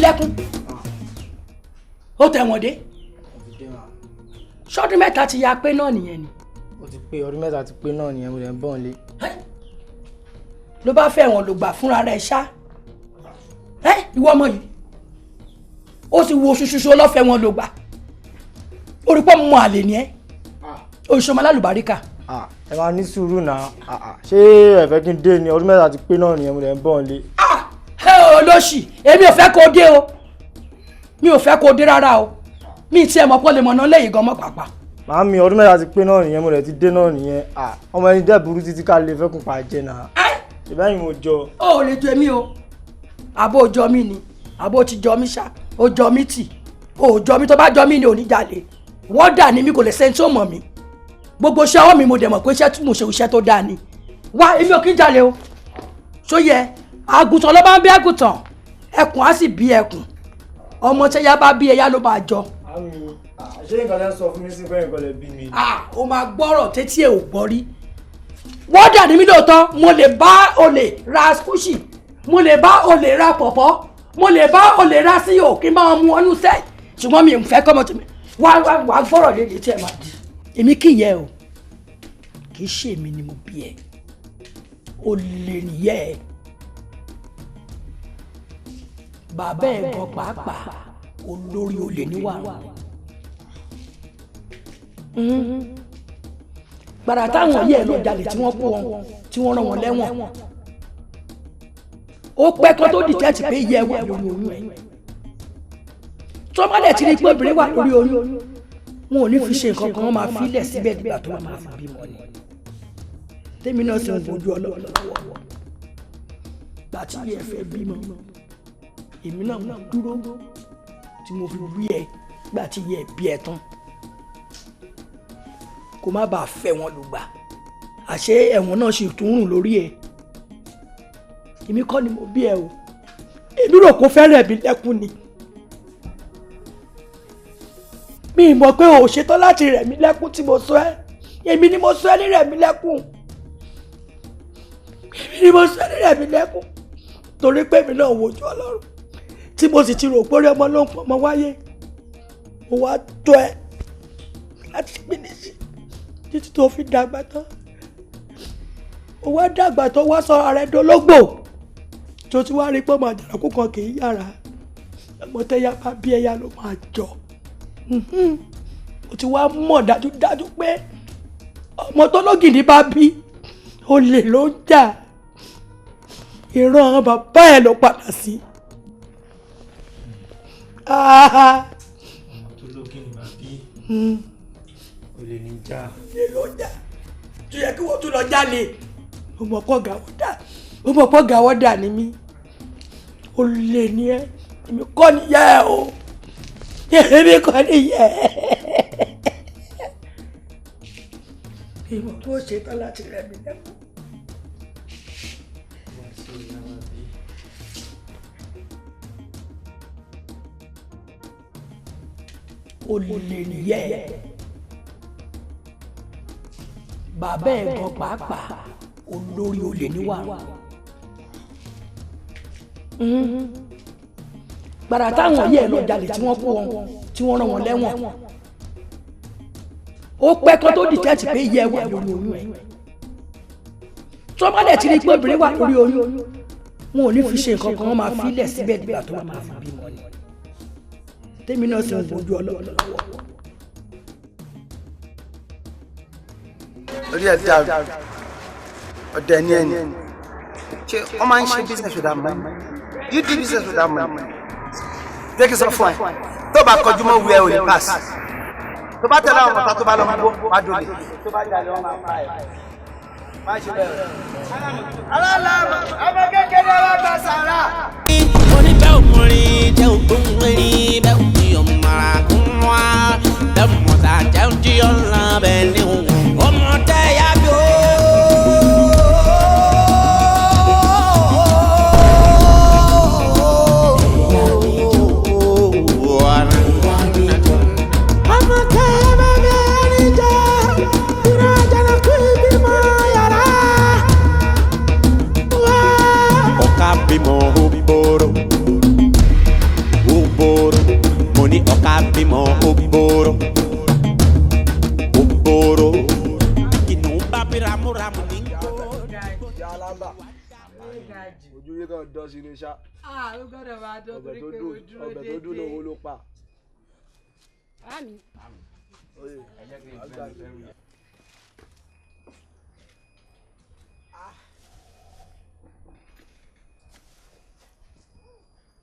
lẹ́kún ó tẹ̀ wọ́n dé ṣọ́dún mẹ́ta ti ya pé náà nìyẹn ni. ó ti pé ọdún mẹ́ta ti pé náà nìyẹn mo lè ń bọ̀ nílé. ló bá fẹ́ wọn ló gbà fúnra rẹ̀ ṣá ìwọ ọmọ yìí ó sì wo ṣoṣoṣo lọ́fẹ̀ẹ́ wọn ló gbà orí pọ́ mọ́ àlè ni ẹ́ oṣù alálùbáríkà. ẹ máa ní sùúrù náà ṣé ẹ fẹ́ kí n dé ni ọdún mẹ́ta ti pé náà nìyẹn mo lè ń bọ̀ nílé. olóṣì èmi ò fẹ́ kó o dé o mi ò fẹ́ kó o dé rárá o mi ti ẹ̀ mọ̀ pọ́ lè mọ̀ náà lẹ́yìn gan mọ́ pàápàá. Màámi ọdún mẹ́ta ti pé náà nìyẹn mo lè ti dé náà nìyẹn ọmọ ẹni dẹ́ burú títí ká lè fẹ́ kún pa jẹ náà. ìbẹ́yìn mo jọ. ó lè jọ mí o àbó jọ mí ni àbó ti jọ mí ṣá ó jọ mí tì ó jọ mí tó bá jọ mí ni oníjàlè wọ́n dà ní mi kò lè sẹ́ni tó mọ̀ mí gbogbo iṣẹ́ ọwọ́ mi mo dẹ̀ mọ̀ pé iṣẹ́ tí mo ṣe iṣẹ́ tó dáa ni wá èmi ò kí ń jalè o ṣó yẹ àgùntàn ló bá ń bí àgùntàn ẹkùn á sì bí ẹkùn ọmọ tẹ́yà bá bí ẹyá ló máa jọ. ṣé nǹkan lẹ́ sọ fún mi sí pé nǹkan lè bí mi. ó máa gbọ́rọ̀ tétí ẹ̀ ò gbọ́ rí wọ́n dà ní mi lóòótọ́ mo lè bá olè ra skúṣì mo lè bá olè ra pọ̀pọ́ mo lè bá olè ra sí òkè máa mú ọnú sẹ́ẹ̀ ṣùgbọ́n mi ò fẹ́ kọ́mọ tèmi wá gbọ́rọ̀ lédè tí ẹ máa di èmi kì í yẹ o kì í ṣe èmi ni mo bí ẹ olè nìyẹ ẹ bàbá ẹ gan pàápàá olórí olè níwà gbàrà táwọn yẹ lọ jalè tí wọ́n kó wọn tí wọ́n rán wọn lẹ́wọ̀n ó pẹ́ kó tó dìtẹ́tì pé yẹ wà lórí oyún ẹ̀ tọ́mọdé ti rí pé obìnrin wà lórí oyún wọn ò ní fi ṣe nǹkan kan wọn máa filẹ̀ síbẹ̀ nígbà tó máa fi bímọ ni tèmi náà sì ń bójú ọlọ́wọ́ gbà tí yẹ fẹ́ bímọ èmi náà dúró tí mo fi wí ẹ gbà tí yẹ bí ẹ tán kó má bàa fẹ́ wọn lùgbà àṣé ẹ̀wọ̀n náà sì tún rùn lórí ẹ èmi kọ́ ni mo bí ẹ o èmi rò kó fẹ́rẹ̀ mi lẹ́kún ni mi mọ̀ pé o ṣetán láti rẹ̀ mí lẹ́kún tí mo sọ ẹ́ èmi ni mo sọ ẹ́ ní rẹ̀ mí lẹ́kún èmi ni mo sọ ẹ́ ní rẹ̀ mí lẹ́kún torí pé mi náà wojú Ọlọ́run tí mo sì ti rò pé ọmọ ló ń pọ̀ mọ́ wáyé mo wá tó ẹ láti gbìnìṣì títí tó fi dàgbà tán ó wá dàgbà tó wá sọ ara ẹ dológbò tó ti wá rí pé ọmọ àjànàkú kan kì í yára ọmọ tẹ́yà bá bí ẹyà ló máa jọ ó ti wá mọ̀ dájúdájú pé ọmọ tó lógìní bá bí olè ló ń jà ìran bàbá ẹ̀ ló padà sí. ọmọ tó lógìní bá bí olè ní jà. olè ló ń jà tó yẹ kí wọ́n tún lọ jálè ó mọ̀ pọ̀ gàwọ́ dà ní mí olè ní ẹ èmi kọ́ níyà ẹ o èmi kọ́ níyà ẹ ìmọ̀ tó ṣe tán láti rẹ̀ mí lẹ́kọ̀ọ́. olè níyà ẹ bàbá ẹ̀ gan pàápàá olórí olè níwà gbàrà táwọn yẹ lọ jalè tí wọ́n kó wọn tí wọ́n rán wọn lẹ́wọ̀n ó pẹ́ kó tó dìtẹ́tì pé yẹ wà lórí oyún ẹ̀ tọ́mọdé ti rí pé obìnrin wà lórí oyún wọn ò ní fi ṣe nǹkan kan wọn máa filẹ̀ síbẹ̀ nígbà tó máa fi bímọ ni tèmi náà sì ń bójú Ọlọ́run lọ́wọ́. orí ẹ̀ dá ọ̀dẹ̀ ní ẹni ṣe wọ́n máa ń ṣe business without money you do business without money jẹ́ kí n sọ fún ẹ tó bá kọjú mọ́ wíwẹ́ ò lè pass tó bá tẹ̀lé àwọn ọ̀tá tó bá lọ mọ́ wá dòde tó bá jalè wọn máa pa ẹ̀ má ṣe bẹ́ẹ̀. aláàlámà ọmọ kékeré wa gba sàrà. oníbẹ̀ òmùrin jẹ́ ògbóngbèrín bẹ́ẹ̀ òjì ọ̀mọ̀ra kún wá bẹ́ẹ̀ mọ̀tà jẹ́ òjì ọ̀la bẹ́ẹ̀ ni ọmọ tẹ́ yá bí ó. bímọ ògbóró ògbóró inú bá bí ramúramù ní gbòòrò. ojú yìí kan dán sí ní ṣá. ó gbọ́dọ̀ máa dán torí pé mo dúró déédéé. ọbẹ̀ tó dún lówó ló pa.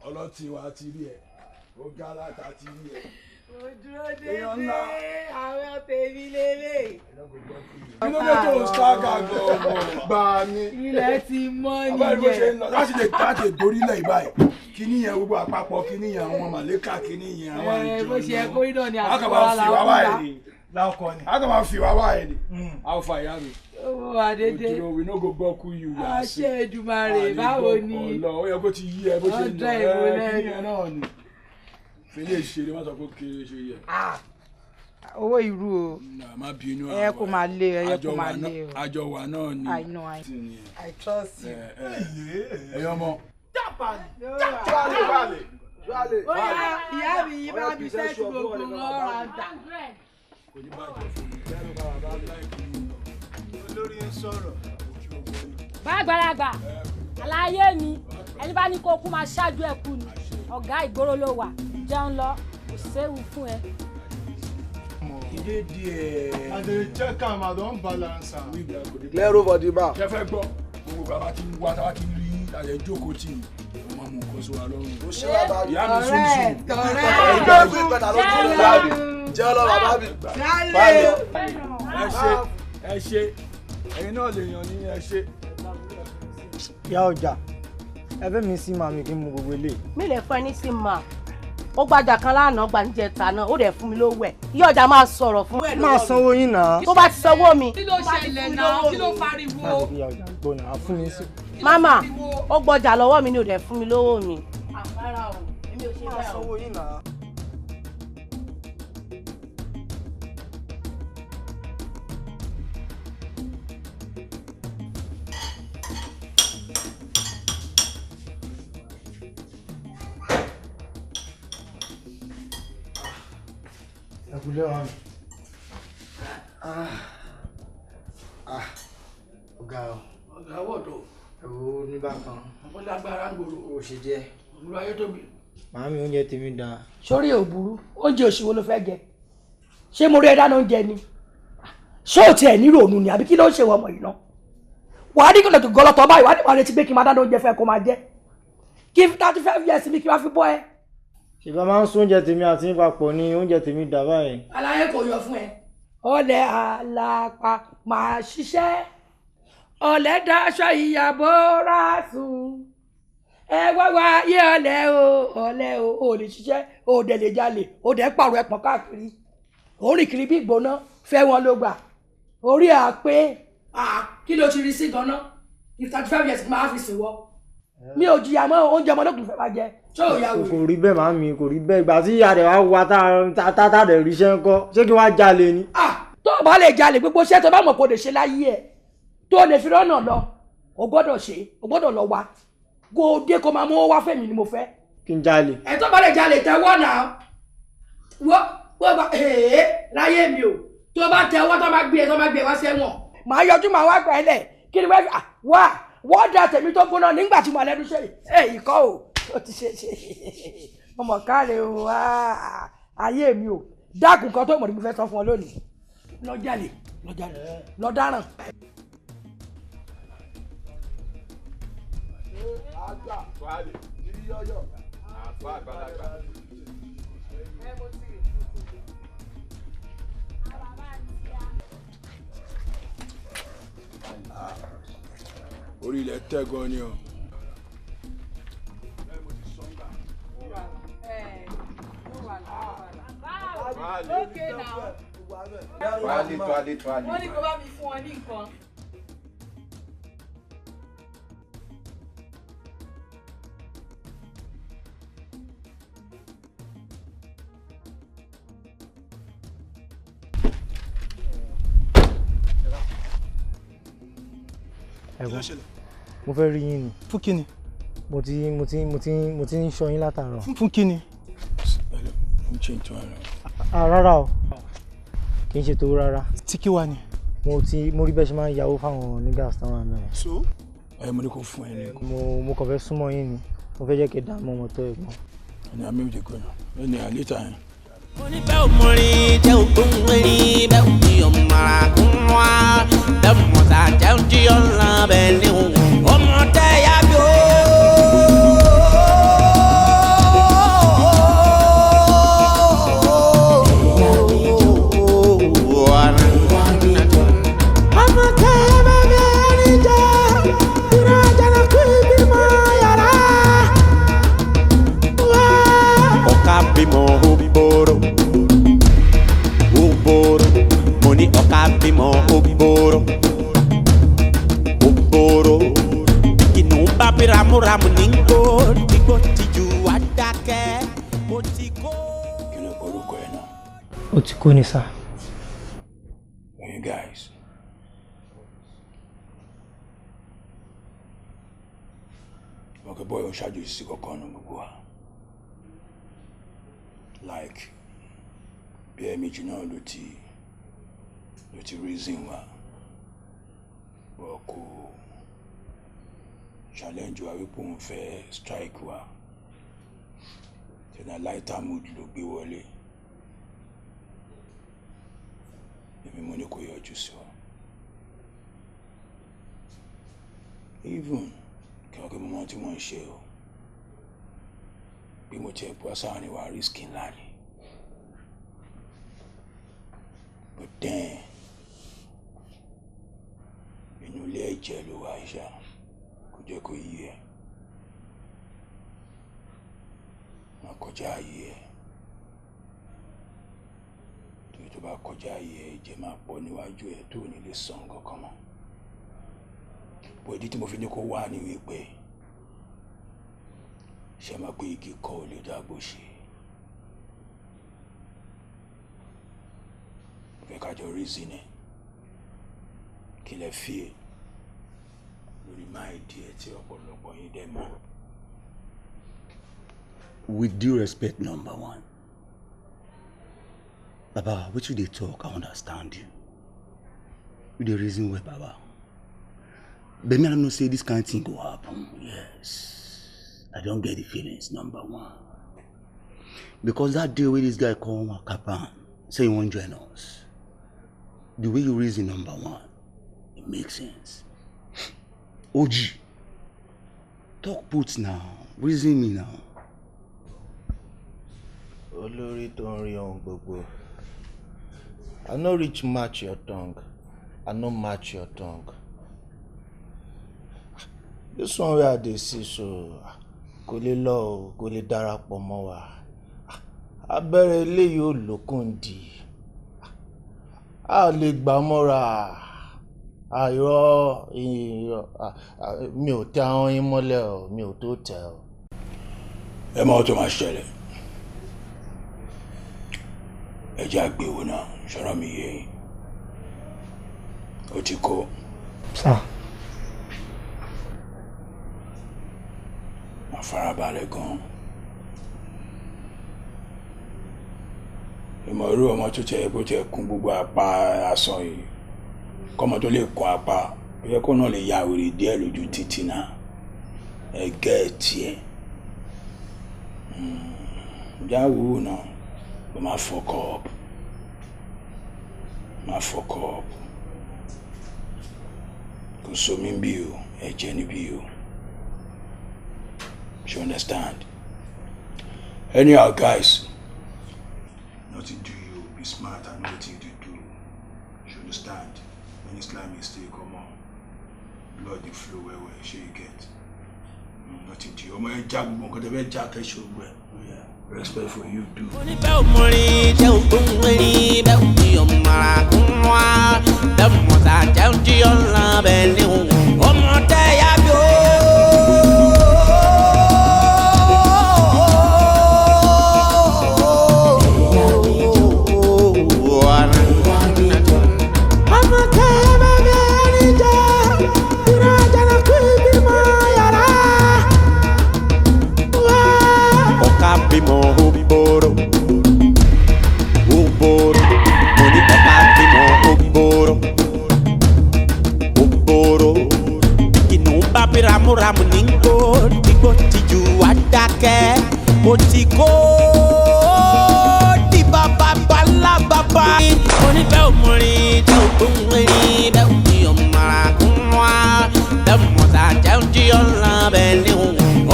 ọlọ́tí wa ti rí ẹ ó gálàtà ti rí ẹ. mo dúró déédéé àwọn tèmi lélẹ̀. kí ló dé tó ń ṣáàgà gan-an gbà ní. ilẹ̀ ti mọ́ nìyẹn. abáyé bó ṣe ń lọ láti lè káàkiri borílẹ̀ ìbáyìí kíní yẹn gbogbo àpapọ̀ kíní yẹn àwọn màlẹ́kà kíní yẹn àwọn àjọ bó ṣe kó iná ni àti wàhálà làwọn ń láwùkọ ni. a kàn máa fi wá wá ẹ̀ ni àwọn fa ìyá mi. owó àdédé òjò we no go bọ́kú yù wá sí. àṣẹ Èdùmàrè báwo ni. ọlọ ó yẹ kó ti yí ẹ bó ṣe ń lọ ẹ kíní yẹn náà ni. fèlè ṣe ni wọ́n sọ pé kéré ṣe yẹ. owó irú o. má bínú ẹ kó máa lé ẹ kó máa lé o. àjọ wa náà ni. I know I trust you. ẹyọ ọmọ. ó yá ìyá mi yí bá mi sẹ́ẹ̀tì gbogbo ọ̀rọ̀ àgbà. kò ní bàjẹ́ fún mi lẹ́nu bàbá láìpẹ́ olórí ń sọ̀rọ̀. gbàgbàlagbà àlàyé mi ẹni bá ní kó kú máa ṣáájú ẹ kú ni ọ̀gá ìgboro ló wà jẹun lọ kò séwu fún ẹ. ìdè díẹ̀. I dey check am I don balance am. clear over the bar. ṣe fẹ́ gbọ́ gbogbo bàbá ti ń wá tá a ti rí àyẹ̀ jókòó tì í wọ́n mú nǹkan sóra lọ́rùn. ó ṣe wá bá rí. ìyá mi sún sùn. jẹ́ ọlọ́ bàbá mi. ẹ ṣe ẹ̀yin náà lè yàn ní ẹ ṣe. ìyá ọjà ẹbẹ mi sí màmí kí n mú gbogbo eléyìí. mi lè fún ẹ ní sí ma ó gbajà kan lánàá gba níjẹta náà ó dẹ̀ fún mi lówó ẹ̀ ìyá ọjà máa sọ̀rọ̀ fún ẹ. máa sanwó yín náà. tó bá ti sanwó mi. kí ló ṣẹlẹ̀ náà kí ló fariwo. ìyá ọjà gbọ́ náà fún mi sí. mama ó gbọjà lọ́wọ́ mi ni ó dẹ̀ fún mi lówó mi. àpárá o èmi ò ṣe máa bẹ́ẹ̀ o. sanwó yín náà. ẹkùnlé wa mi. ọ̀gá o. ọ̀gá wọ̀dọ̀. ẹ̀wọ̀ nígbà kan. ọmọ lágbára ń gbòòrò. o ṣe jẹ́. òwúrọ̀ ayé tóbi. màámi oúnjẹ tèmi dáa. sórí òbúrú oúnjẹ òṣìwò ló fẹ́ jẹ ṣé mo rí ẹ dáná oúnjẹ ni ṣé ò tiẹ̀ ní ròònù ni àbí kí ló ń ṣe ọmọ yìí náà wàá ní kòtò gọlọtọ báyìí wàá ní wàá retí pé kí n máa dáná oúnjẹ fẹ́ kó máa jẹ kí 35 years mi kí n máa fi bọ́ ẹ. ṣèbá máa ń sún oúnjẹ tèmi àti nípa pọ̀ ní oúnjẹ tèmi dà báyìí. aláyé kò yọ fún ẹ. ọ̀lẹ àlàpà máa ṣiṣẹ́ ọ̀lẹ daṣọ ìyàbò rásùn ẹ wá yé ọ̀lẹ o ò lè ṣiṣẹ́ ò dẹ̀ lè jalè ò dẹ̀ pààrọ̀ ẹ̀pọ̀n káàkiri ò rìn kiri bí ìgbóná fẹ́ wọn ló gbà orí à pé kí ló ti rí sí ganan if 35 years máa fi sìn wọ mi ò jìyà mọ́ oúnjẹ ọmọdékùnrin fẹ́ máa jẹ ṣé ò yà wò. kò rí bẹ́ẹ̀ màámi kò rí bẹ́ẹ̀ ìgbà tí ìyá rẹ̀ wá wá tá a rẹ̀ ríṣẹ́ ńkọ́ ṣé kí wọ́n á jalè ni. tó o bá lè jalè gbogbo iṣẹ́ tó bá mọ̀ kó lè ṣe láyé ẹ̀ tó o lè fi rọ́nà lọ o gbọ́dọ̀ ṣe o gbọ́dọ̀ lọ wá gòdè kó máa mú wá fẹ́mi ni mo fẹ́. kí n jalè. ẹ tó bá lè jalè tẹ́wọ́ náà wọ́n bá láyé mi o tó bá tẹ́wọ́ tó bá gbé ẹ wá sẹ́wọ̀n màá yọjú màá wá gbà ẹ lẹ̀ kí ni wọ́n da tèmi tó gbóná nígbà tí mo lẹ́nu ṣe ìkọ́ o ó ti ṣe ọmọ káre o ayé mi o dákun kan tó mọ̀ ní mo fẹ́ sọ fún ọ lónìí lọ jalè lọ dáràn. àgbà wàhálì yíyí yọyọ àgbà àgbàlagbà. orí ilẹ̀ tẹ́ gan ni o. Tuwale. wọ́n ní kó bá mi fún ọ ní nǹkan. ẹ̀gbọ́n mo fẹ́ rí yín ni. fún kíni. mo ti ń ṣọ́ yín látàárọ̀. fún kíni. change to ẹ. Rárá o kì í ṣe tó rárá. Tí kí wá ni? Mo rí bẹ́ẹ̀ ṣe máa ń yàwó fáwọn niggas táwọn àmì rẹ̀. So? Mo ní kó fún ẹ ní. Mo kàn fẹ́ súnmọ́ yín ni mo fẹ́ jẹ́ kí ẹ dá mọ́ ọmọ tó ẹ̀gbọ́n. Ẹni àmì ìdè kọ́ náà ẹni àlétà yẹn. Oníbẹ̀ òmùrin jẹ́ ògbóhùn erin bẹ́ẹ̀ òjì ọ̀mọ̀ra kún wá bẹ́ẹ̀ mọ̀ta jẹ́ òjì ọ̀la bẹ́ẹ̀ ni ọmọ tẹ́ yá bí ó. Bimo oboro bikinu babi ramu ningo tigo tiju adake OTIKO. Kí ló orúkọ ẹ náà? OTIKO ni sá. Hey guys. Okay boy, o ṣáájú sí kankan nù gbogbo wa. Like bí ẹ méjì náà ló ti reason wa bọ́ kò challenge wa wípé òun fẹ́ strike wa tẹ̀lé lighter mood ló gbé wọlé èmi mo ní kó yọjú sí wa even kí wọ́n kí mo mọ tí wọ́n ń ṣe o bí mo tiẹ̀ bọ́ sáà ni wàá risk ńlá ni but then inú ilé ẹ̀jẹ̀ ló wá ìṣá kò jẹ́ kó yí ẹ má kọjá ayé ẹ torí tó bá kọjá ayé ẹ ẹ̀jẹ̀ máa pọ̀ níwájú ẹ tó ní lè sàn kankan mọ́ bó ìdí tí mo fi ní kó wá ní wípé ṣe máa pé igi kọ́ ò lè dágbó ṣe fẹ́ kájọ rí sí ni kí lẹ fi ẹ lórí máa di ẹ tí ọ̀pọ̀lọpọ̀ yín dẹ̀ mọ̀. With due respect, number one. Baba, what you dey talk, I understand you. You the reason why, Baba. But me I don't know say this kind of thing go happen. Yes. I don't get the feelings, number one. Because that day when this guy called Wakapan, say he won't join us. The way you reason, number one, it makes sense. OG, talk put now. Reason me now. Olórí tó ń rí ohun gbogbo. I no reach match your tongue. I no match your tongue. This one wey I dey see so kò lè lọ o, kò lè darapọ̀ mọ́ wa. Abẹ́rẹ́ eléyìí ò lókun dì. A lè gbà mọ́ra. Ayọ̀ mi ò tẹ àwọn yín mọ́lẹ̀ o, mi ò tó tẹ o. Ẹ mọ̀ tó máa ṣẹlẹ̀. Ẹ jẹ́ àgbéwò náà, ṣọ́rọ̀ mi yé yín. OTIKO. Sá. Má farabalẹ̀ gan. Ìmọ̀ irú ọmọ tó tẹ bó tẹ kún gbogbo apá asán yìí. Kọ́mọ tó lè kún apá, ó yẹ kó náà lè ya wèrè díẹ̀ lójú títì náà. Ẹ gẹ́ ẹ tiẹ̀. Jáwó náà. But my fuck up. My fuck up. Cause so mean be you, a Jenny be you. You understand? Anyhow, guys, nothing to you. Be smart and nothing to do. You understand? When it's like mistake, come on. Blood the flow where she get. Nothing to you. I'm going to jack show. Respect for you, dude. Oníbẹ̀ òmùrin jẹ́ ògbóhùn erin bẹ́ẹ̀ òjì ọ̀mọ̀ra kún wá bẹ́ẹ̀ mọ̀ta jẹ́ òjì ọ̀la bẹ́ẹ̀ ni ọmọ tẹ́ yá bí ó. Ọmọ tẹ́ yá bẹ́ẹ̀ ni jẹ́ ìrìnàjò kú ìbímọ yàrá. Ọ̀ka bímọ oboro dákẹ́ OTIKO di bàbá bàlá bàbá. oníbẹ̀ òmùrin tẹ ògbóhùn erin bẹ́ẹ̀ ò ní ọmọ ara kún wá bẹ́ẹ̀ mọ̀tà jẹun jí ọ̀la bẹ́ẹ̀ ni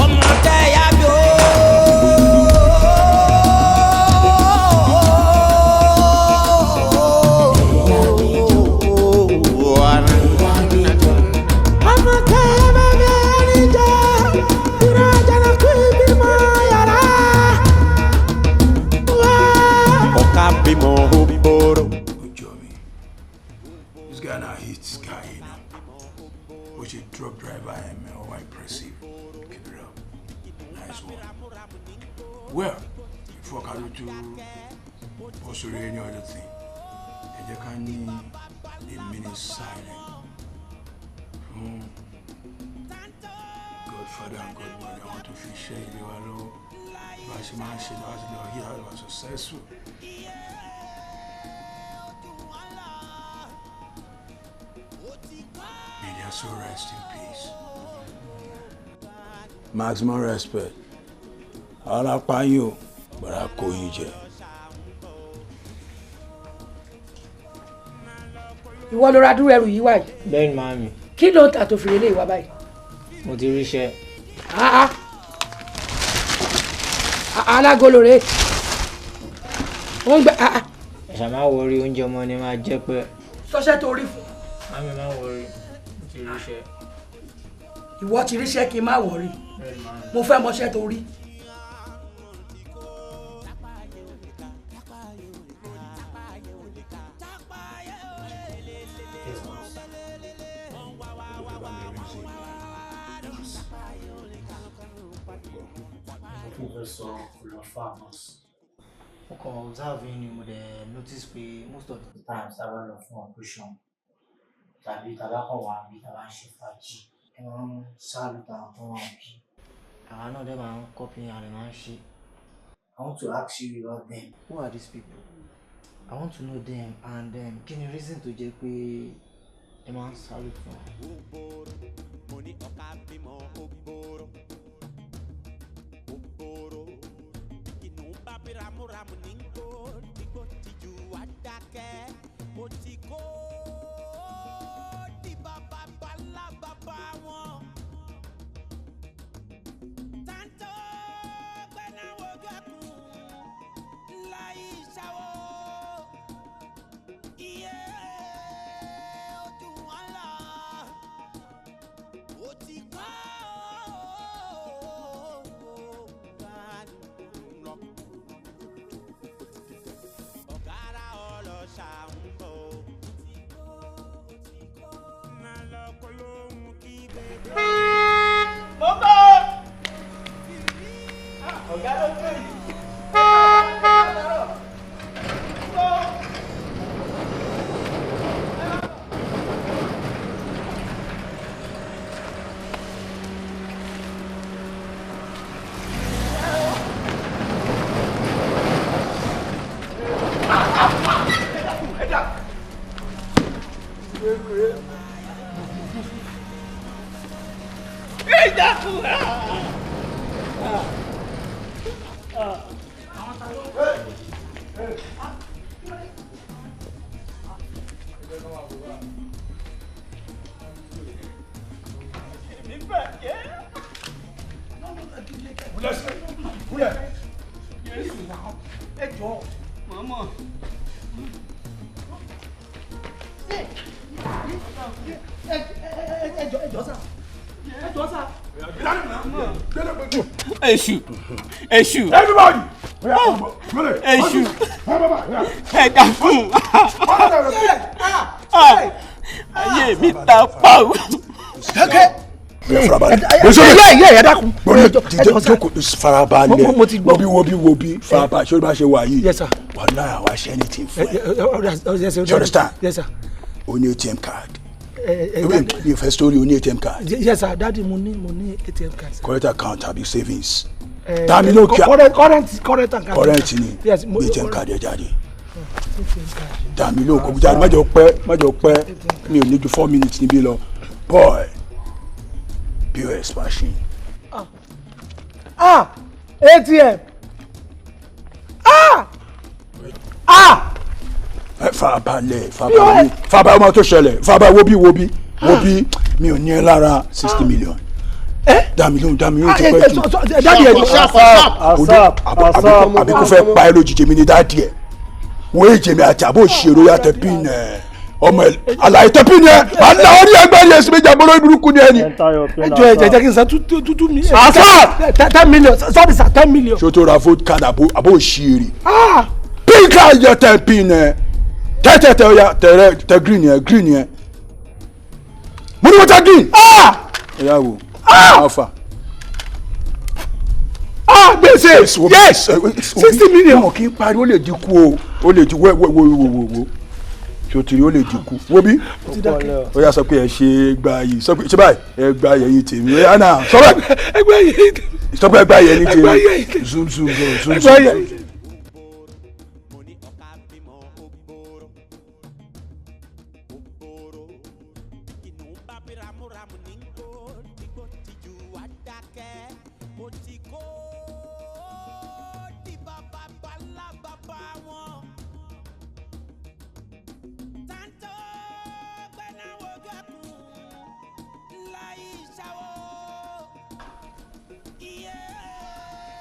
ọmọ tẹ yá bí ó. This guy now hits guy, you know. Which a truck driver and all impressive. Keep it up. Nice one. Well, before I do to also any other thing, I just can't need a minute silent from Godfather and Godmother. I want to feel shady. They were low. But she man, she knows here I was successful. May their soul rest in peace. Maximum respect. All up on you, but I call you Jay. Ìwọ ló ra dúró ẹrù yìí wá yìí. Bẹ́ẹ̀ni màámi. Kí ló ń tà tó fi relé ìwà báyìí? Mo ti ríṣẹ́. Alágolo rèé. Wọ́n gbẹ. Ẹ̀ṣà máa wọrí oúnjẹ ọmọ ni máa jẹ́ pé. Sọ́ṣẹ́ tó rí fún. Màámi máa wọrí. Mo ti ríṣẹ́. Ìwọ ti ríṣẹ́ kí n má wọrí. Mo fẹ́ mọṣẹ́ tó rí. Ọkọ̀ observe ni mo dẹ̀ notice pé most of the times tá a bá lọ fún operation tàbí tá a bá kàn wá bí tá a bá ń ṣe fàájì ẹ máa ń ṣáàlù táwọn tó wà bí àwa náà dẹ̀ máa ń copy àrẹ máa ń ṣe. I want to ask you about them. Who are these people? I want to know them and kí ni reason tó jẹ́ pé ẹ máa ń ṣáàlù fún wa. Ramu ningo, digo tiju adake, OTIKO di baba bala baba wọn. Tanto gbẹ̀nà wọ́gẹ́kùn láì ṣàwọ̀, iye ojú wọn lọ, OTIKO. Èṣù. Everybody. Èṣù. Ẹ dákun. Ayé mi ta pa o. Farabalẹ̀. Dákun. Jókòó farabalẹ̀. Wo bí farabalẹ̀ ṣé o bá ṣe wà yìí. Yes sir. Wàhálà àwa ṣe anything fún ẹ. You understand? Yes sir. O ní ATM card. Ní first story o ní ATM card. Yes sir, daddy mo ní ATM card. Current account àbí savings. Dami ló kí a. Current account. Current ni. Yes. ATM card ẹ jáde. Dami ló kó jáde má jọ pẹ́ mi ò ní ju 4 minutes níbí lọ. Boy. POS machine. ATM. Fàbàlẹ̀ fàbà ọmọ tó ṣẹlẹ̀ fàbà wo bí mi ò ní ẹ lára 60 million. Dami lóhùn ti pẹ́ jù. Dáàdi ẹ̀ àbí kò fẹ́ pa ẹ lójijì mi ní dáàdi ẹ̀. Wo èjì mi àti àbò ṣèrò ya tẹ̀pín ẹ̀ ọmọ ẹ̀ àlàyé tẹ̀pín ẹ̀ àná orí ẹgbẹ́ yẹn sì méjì àbúrò burúkú ni ẹni. Ẹjọ́ ẹ̀jẹ̀ kí n san 2 million. 10 million sorry sir 10 million. Ṣé o tó ra vote card àbò ṣèrè? Pink card yẹ tẹ̀pín ẹ̀ tẹ́tẹ̀tẹ̀ ọ̀ya tẹ̀ green yẹn. Mo ní mo tẹ green. Ẹ̀yà wo alpha. Gbèsè yes 60 million. Mo kì í parí ó lè dínkù o ó lè dínkù wo ṣòtìrí ó lè dínkù wo bí. Ó yà sọ pé ẹ ṣe gba yìí sọ pé ṣe báyìí ẹ gba yẹ̀yìn tèmi ó yà náà sọ pé ẹ gba yẹ̀yìn tèmi zoom.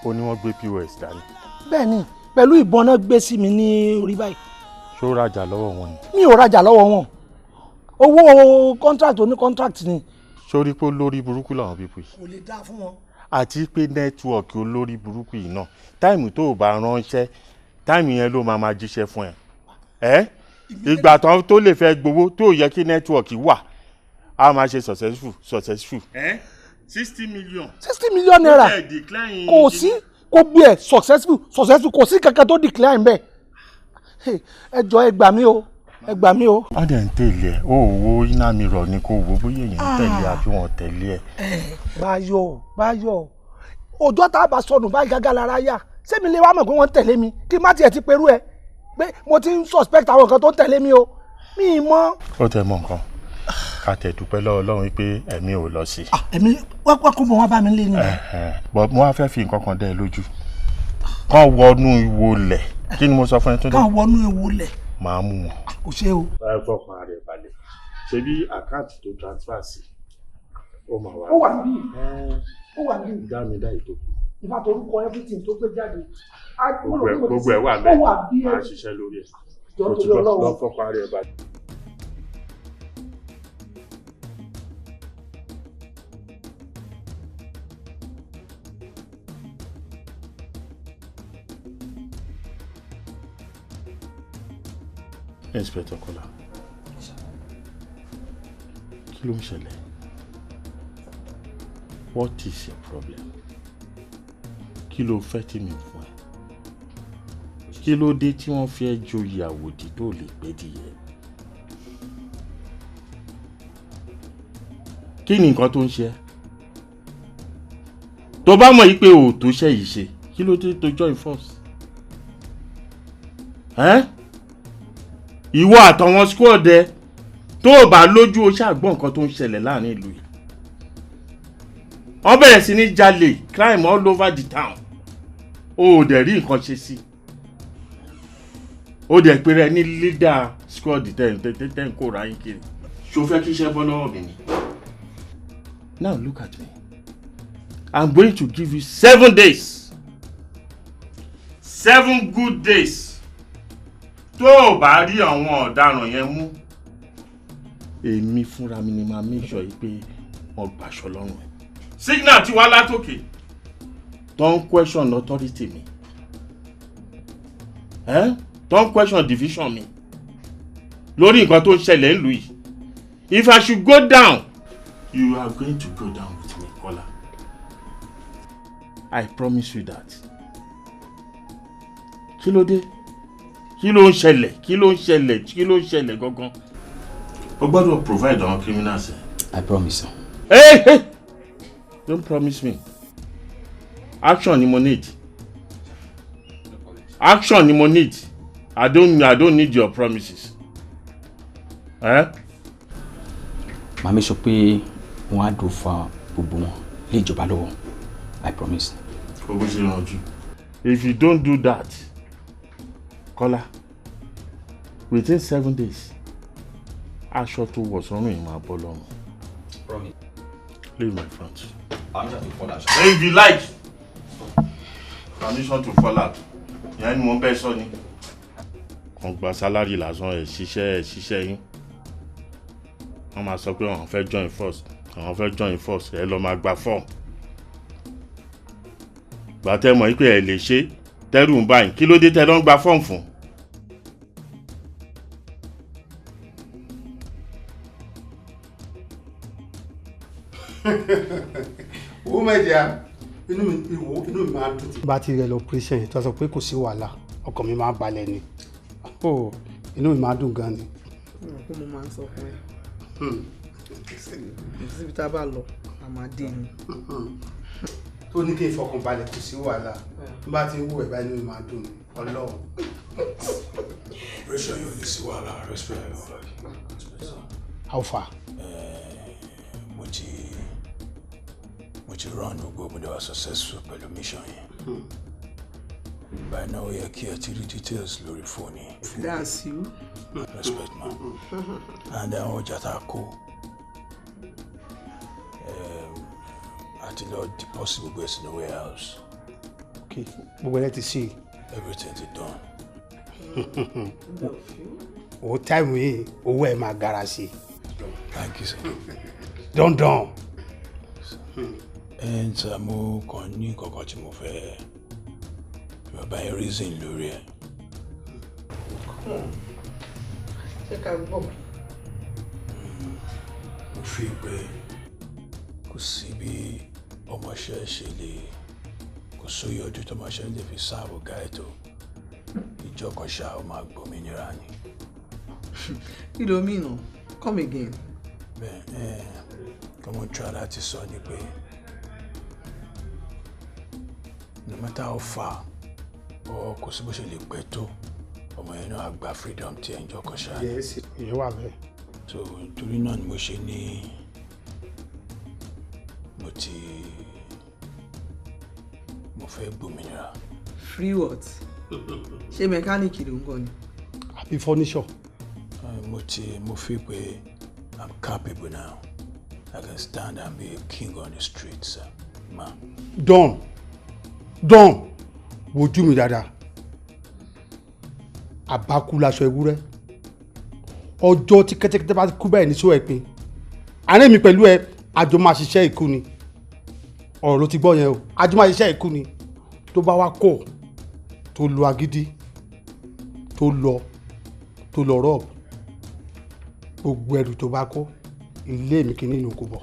Ó ní wọ́n gbé POS dání. Bẹ́ẹ̀ni pẹ̀lú ìbọn náà gbé sí mi ní orí báyìí. Ṣó rajà lọ́wọ́ wọn ni? Mi ò rajà lọ́wọ́ wọn owó contract oní contract ni. Sórí pé olórí burúkú làwọn pípù yìí. Kò lè dá fún wọn. Àti pé nẹ́tíwọ̀kì olórí burúkú yìí náà táìmù tó o bá ránṣẹ́ táìmù yẹn ló máa jíṣẹ́ fún ẹ. Ìgbà tó lè fẹ́ gbowó tó yẹ kí nẹ́tíwọ̀kì wà á máa ṣe successful. 60 million. 60 million naira kò sí kò gbé ẹ successful kò sí kankan tó decline bẹ́ẹ̀. Ẹ jọ̀ọ́ ẹ gbà mí o. Wọ́n dẹ̀ ń tẹ̀lé ẹ̀ ó wo iná mi rọ̀ ni kò wo bóyá èèyàn ń tẹ̀lé àbí wọ́n tẹ̀lé ẹ̀. Báyọ̀ ọjọ́ tá a bá sọnù báyìí gágá lára yá sẹ́mi lè wá mọ̀ pé wọ́n tẹ̀lé mi kí n má tiẹ̀ ti perú ẹ pé mo ti ń suspect àwọn nǹkan tó ń tẹ̀lé mi o mi ì mọ̀. Ó tẹ mọ nǹkan ká tẹ̀ dúpẹ́ lọ́wọ́ Ọlọ́run pé ẹ̀mí ò lọ sí. Ẹ̀mí wọ́n kó bọ̀ wọ́n bá mi lé ni. But mo wá fẹ́ fi nǹkan kan dẹ́ ẹ lójú kán wọnú ìwo lẹ̀ kí ni mo sọ fún ẹ tó dé. Kán wọnú ìwo lẹ̀. Màá mú wọn. Kò ṣe o. Báyọ̀ fọkàn rẹ̀ balẹ̀ ṣe bí àkáǹtì tó transfer sí ó máa wà. Ó wà níbí. Dá mi dá ètò. Ìfà tó orúkọ everything tó gbé jáde. Gbogbo ẹ̀ wà bẹ́ẹ̀ máa ṣiṣẹ́ lórí ẹ̀. Ó ti lọ fọkàn rẹ̀ balẹ̀. Inspector Kola, kí ló ń ṣẹlẹ̀? What is your problem? Kí ló fẹ́ tí mi fún ẹ? Kí ló dé tí wọ́n fi ẹ́ joyè àwòdì tó lè gbé díẹ̀? Kí ni nǹkan tó ń ṣe ẹ́? Tó bá mọ̀ yí pé o tó ṣe yìí ṣe, kí ló dé tó join force? Ìwọ àtàwọn squad ẹ tó o bá lójú o ṣàgbọ́n nǹkan tó ń ṣẹlẹ̀ láàrin ìlú yìí. Wọ́n bẹ̀rẹ̀ sí ní jalè crime all over the town. O ò dẹ̀ rí nǹkan ṣe sí. O dẹ̀ pé rẹ ní leader squad tẹ̀ ń kóra yín kiri. Ṣo fẹ́ kí iṣẹ́ bọ́ lọ́wọ́ mi ni? Now look at me. I'm going to give you 7 days. 7 good days. Tó o bá rí àwọn ọ̀daràn yẹn mú, èmi fúnra mi ni máa make sure pé wọ́n gbàṣọ lọ́rùn ẹ̀. Signal ti wá látòkè. Don't question authority mi. Don't question division mi. Lórí nǹkan tó ń ṣẹlẹ̀ nílùú yìí. If I should go down, you are going to go down with me, Kola. I promise you that. Kí ló dé? Kí ló ń ṣẹlẹ̀ gangan? O gbọ́dọ̀ provide àwọn criminals. I promise you. Hey! Don't promise me. Action ni mo need. I don't need your promises. Màá make sure pé wọ́n á dùn fa gbogbo wọn lé ìjọba lọ́wọ́. I promise. If you don't do that, Kola, within 7 days, aṣọ tó wọ̀ sọ́run yìí máa bọ́ lọ́rùn. Promise. Leave my front. Permission to fall out. If you like, permission to fall out. Ìyẹn ni mo ń bẹ́ sọ ni. Kàn gba sálárì lásán ẹ̀ ṣiṣẹ́ yín. Wọ́n máa sọ pé àwọn fẹ́ join force. Àwọn fẹ́ join force. Ẹ lọ máa gba form. Gbàtẹ́ mọ̀ pé ẹ lè ṣe tẹ́rù ń báyìí. Kí ló dé tẹ́ lọ ń gba form fún? Ó mẹ́jẹ̀ inú mi máa dùn. Bá ti rẹ̀ lọ operation yẹn tó sọ pé kò sí wàhálà ọkàn mi máa balẹ̀ ni inú mi máa dùn gan ni. Kó mo máa ń sọ fún ẹ síbi tá a bá lọ a máa dé ni. Tó ní kí n fọkàn balẹ̀ kò sí wàhálà bá ti ń wú ẹ̀ báyìí inú mi máa dùn ni Ọlọ́run. Pressure yóò ní sí wàhálà respect. How far? Mo ti run gbogbo mo dey was successful pẹ̀lú mission yẹn. By now we are here to read details lórí phone yẹn. That's you. Respect man. And then ọjà tá a kó àti lọ deposit gbogbo ẹ̀ sínú warehouse. Okay, gbogbo ẹ̀ ti ṣe. Everything is done. O time yìí owó ẹ̀ máa gara sí. Thank you sir. Dandan. And mo kàn ní nǹkan tí mo fẹ́ bàbá yẹn reason lórí ẹ̀. Ṣé ká gbọ́? Mo fi pé kò sí bí ọmọọṣẹ́ ṣe lè kò sóyè ọdún tó máa ṣe ń lè fi sáàbù gáìtò ìjọ kan ṣá ó máa gbòmìnira ni. Kí ló mean? Come again. Bẹ́ẹ̀ kọ́mọ try láti sọ ni pé no matter how far or kò sí bó ṣe lè pẹ́ tó ọmọ yẹn náà gba freedom tí ẹ̀ ń jọ kan ṣá. Yes, ìyẹn wà bẹ́ẹ̀. So torí náà ni mo ṣe ní mo fẹ́ gbòmìnira. Free what? Ṣé mẹkáníìkì ló ń kọ́ ni? Àbí furniture? Mo feel pé I'm capable now. I can stand and be a king on the streets, man. Don, wojú mi dáadáa. Àbákú laṣọ ewúrẹ́. Ọjọ́ tí kẹ́tẹ́kẹ́tẹ́ bá kú bẹ́ẹ̀ ní sọ ẹ̀ pin. Àárẹ̀ mi pẹ̀lú ẹ, àjọ máa ṣiṣẹ́ ikú ni. Ọ̀rọ̀ ló ti gbọ́ yẹn o, àjọ máa ṣiṣẹ́ ikú ni. Tó bá wá kọ̀, tó lo agídí, tó lọ rọ́ọ̀bù. Gbogbo ẹrù tó bá kó, ilé mi kìíní inú kò bọ̀.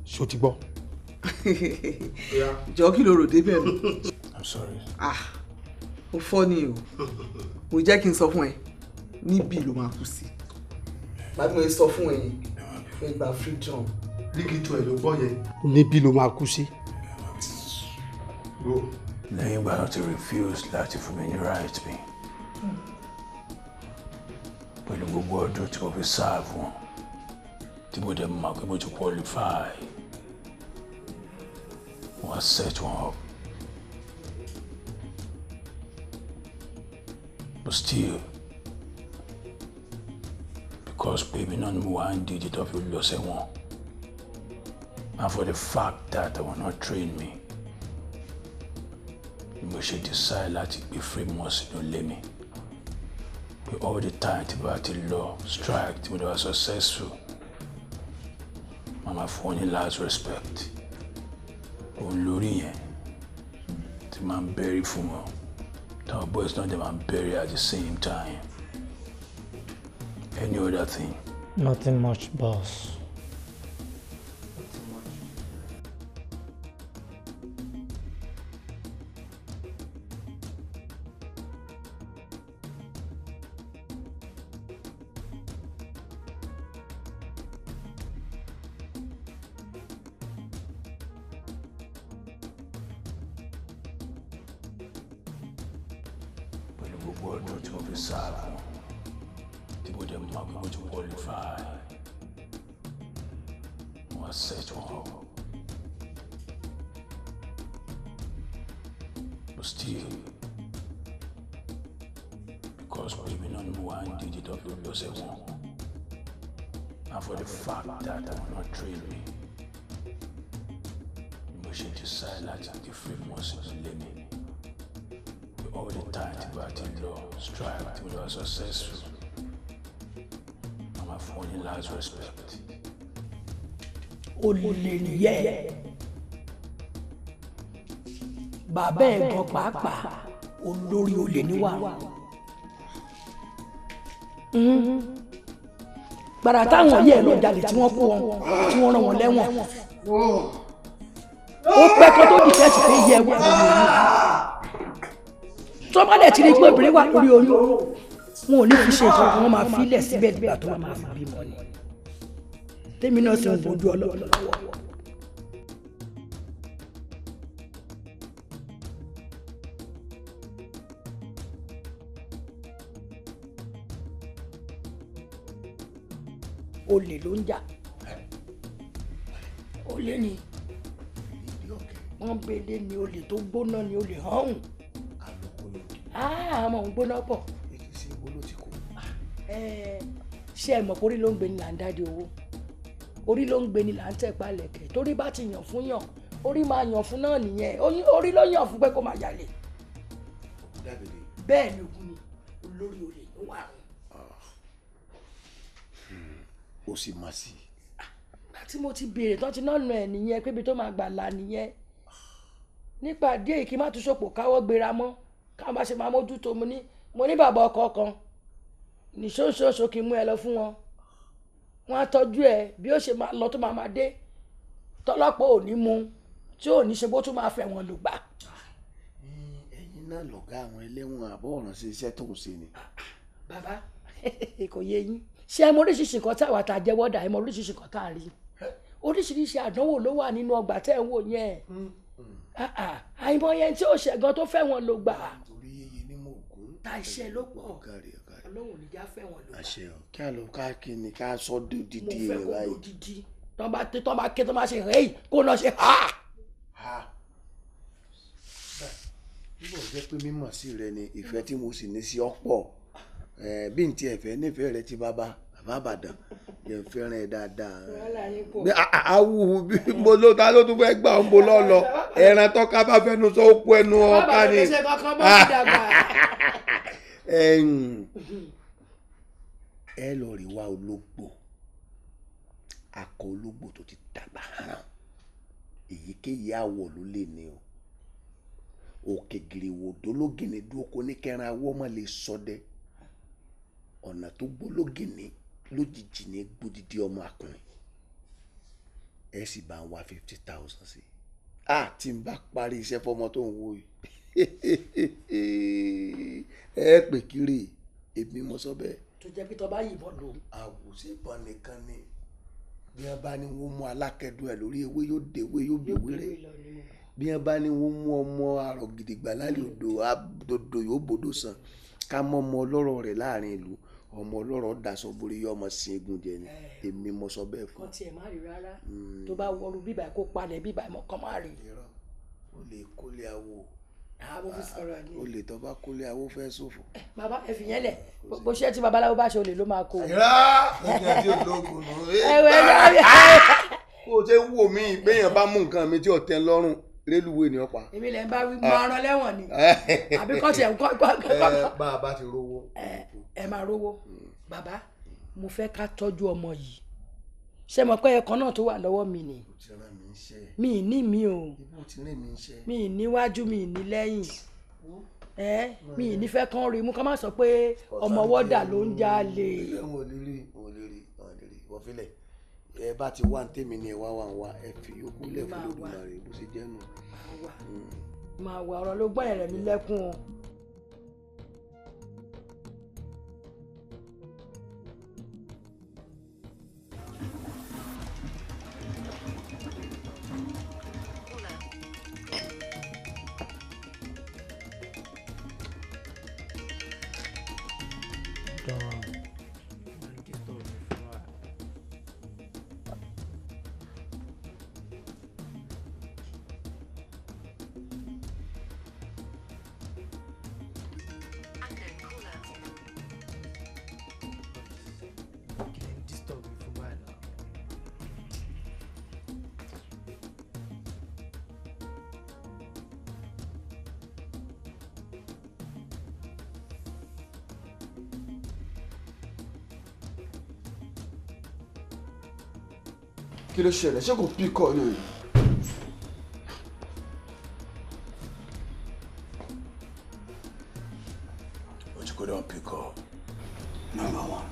Ṣó ti gbọ́? Jọ kí ló rò débẹ̀ mi? I'm sorry. Ó fọ́ ni o. Mo jẹ́ kí n sọ fún ẹ, níbí ló máa kú sí. Báyìí mo sọ fún ẹ yẹn, fẹ́ gba freedom. Lígìtò ẹ̀ ló gbọ́ yẹn. Níbí ló máa kú sí. Lẹ́yìn ìgbà náà ti refuse láti fún mi ní right mi. Pẹ̀lú gbogbo ọdún tí mo fi serve wọn, tí mo dẹ̀ mọ̀ pé mo ti qualify. Wọ́n á set wọn up. But still, because baby none of one did it of your loss one. And for the fact that they will not train me, we should decide to be free most no let me. But all the time to about the law, strike, when they were successful. Mama for any last respect. Olórí yẹn, the man bury for me. Our boys not the man bury at the same time. Any other thing? Nothing much, boss. But still, because women on one did it of the loss of one, and for the fact that I will not train me, we should decide that the free must limit. We all the time to battle law, strive to be successful. I'm a phone last respect. Olè nìyẹn. Bàbá ẹ̀ gan pàápàá olórí olè níwà. Gbàrà táwọn yẹ̀ lọ jalè tí wọ́n kó wọn tí wọ́n rán wọn lẹ́wọ̀n. Ó pẹ́ kó tó di fẹ́ẹ̀sì pé yẹ wà lórí oyún. Tọ́mọ́lẹ̀ ti rí pé obìnrin wà lórí oyún. Wọn ò ní fi ṣe nǹkan wọn máa fi ilẹ̀ síbẹ̀ nígbà tó máa fi bímọ ni. Tèmi náà sì ń bójú Ọlọ́run lọ́wọ́. Olè ló ń jà. Olè ni wọ́n bèlè ni olè tó gbóná ni olè hàn. Àmọ́ ń gbóná pọ̀. Ṣé ẹ mọ̀ pé orí ló ń gbé ni là ń dáde owó, orí ló ń gbé ni là ń tẹ̀ palẹ̀kẹ̀, torí bá ti yàn fún yàn orí máa yàn fún náà nìyẹn, orí ló yàn fún pé kó máa jalè. Bẹ́ẹ̀ ni ogun ni olórí olè ló wà. Ó sì máa sí. Tí mo ti béèrè tán ti náà nù ẹ̀ nìyẹn pé ibi tó máa gbà là nìyẹn. Nípa díẹ̀ kí n má tún ṣòpò káwọ́ gbéra mọ́ ká má ṣe máa mójútó mo ní bàbá ọkọ kan ní ṣóṣóṣó kí n mú ẹ lọ fún wọn. Wọ́n á tọ́jú ẹ bí ó ṣe máa lọ tó máa dé tọ́lọ́pọ̀ ò ní mú tí ò ní ṣe bó tún máa fẹ́ wọn lò gbà. Ẹ̀yin náà lọ̀gá àwọn ẹlẹ́wọ̀n àbọ̀ ọ̀ràn sí iṣẹ́ tó ń ṣe ni. Bàbá kò yé yín ṣé ẹ mọ oríṣiríṣi nǹkan tá àwa tá a jẹ́wọ́ dà ẹ mọ oríṣiríṣi nǹkan tá a rí oríṣiríṣi àdánwò ló wà nínú ọgbà tẹ́ ẹ̀ ń wò yẹn àìmọye tí ó ṣẹ̀gan tó fẹ́ wọn ló gbà ta iṣẹ́ ló pọ̀ Ọlọ́run níjà fẹ́ wọn ló gbà. Àṣẹ ọ kí a lọ ká kí ni ká sọ dídí mo ẹ fẹ́ kó báyìí. lódìdí tọ́ bá ké tọ́ bá ṣe rèé kó náà ṣe ha. Nígbà tó jẹ́ pé mímọ̀ sí rẹ ni ìfẹ́ tí mo sì ní sí ọ̀pọ̀ bí n tiẹ̀ fẹ́ nífẹ̀ẹ́ rẹ ti bàbá Ìbàdàn yẹn fẹ́ràn ẹ dáadáa. Awu mo ló ta ló tún fẹ́ gbà ń bo lọ́lọ́ ẹran tọ́ka bá fẹ́nu sọ ó kú ẹnu ọ̀ká ni. Ẹ lọ rí wá ológbò akọ ológbò tó ti dàgbà hàn èyíkéyìí àwọ̀ ló lè ní o òkè gìrìwòdó lógìnì dúró kó ní kẹran awọ ọmọ lè sọdẹ ọ̀nà tó gbólógìnì lójijì ní gbódìdí ọmọ akùnrin ẹ sì bá ń wá 50,000 sí tí n bá parí iṣẹ́ fọmọ tó ń wò yìí ẹ pè kiri èmi mo sọ bẹ́ẹ̀. tó jẹ́ pé tó bá yìnbọn lò. àwòṣèbọn nìkan ni bí wọ́n bá ní wọ́n mú alákẹ́dùn ẹ̀ lórí ewé yóò dèwé yóò bèwéré bí wọ́n bá ní wọ́n mú ọmọ àrọ̀ gidigba lálẹ́ odò yóò bodò sàn ká mọ́ ọmọ ọlọ́rọ̀ rẹ̀ láàrin ìlú ọmọ ọlọ́rọ̀ daṣọ borí yọ ọmọ sin egun jẹ ni èmi mo sọ bẹ́ẹ̀ fún. kọ́ tiẹ̀ má rí rárá tó bá wọrú bíbá kó palẹ̀ bíbá mọ́ kọ́ má rí. o lè kólé awo o lè tọ́ bá kólé awo fẹ́ ṣòfò. bàbá ẹ fi yẹn lẹ̀ bó ṣe tí babaláwo bá ṣe olè ló máa kó. ẹ̀yà tí ológun nù. kó o ṣe ń wò mí béèyàn bá mú nǹkan mi tí ò tẹ́ lọ́rùn rélùwé ni ó pa. èmi lè ń bá wí máa rán lẹ́wọ̀n ni àbí kọ́ tiẹ̀ ń kọ́. bá a bá ti rówó. ẹ máa rówó bàbá mo fẹ́ ká tọ́jú ọmọ yìí ṣé mo pé ẹ̀kan náà tó wà lọ́wọ́ mi ni mi ì ní mi o mi ì níwájú mi ì ní lẹ́yìn mi ì nífẹ̀ẹ́ kan rí mú ká má sọ pé ọmọ wọ́dà ló ń jalè. wọ́n lè rí wọ́n filẹ̀ ẹ bá ti wá ntẹ́mi ni ẹ wá ẹ fi yókù lẹ̀ fún Olódùmarè bó ṣe jẹ́ nù. máa wà ọ̀rọ̀ ló gbọ́ ẹ̀rẹ̀ mi lẹ́kùn o. Kí ló ṣẹlẹ̀? Ṣé kò pick call ni? OTIKO don't pick up. Number one,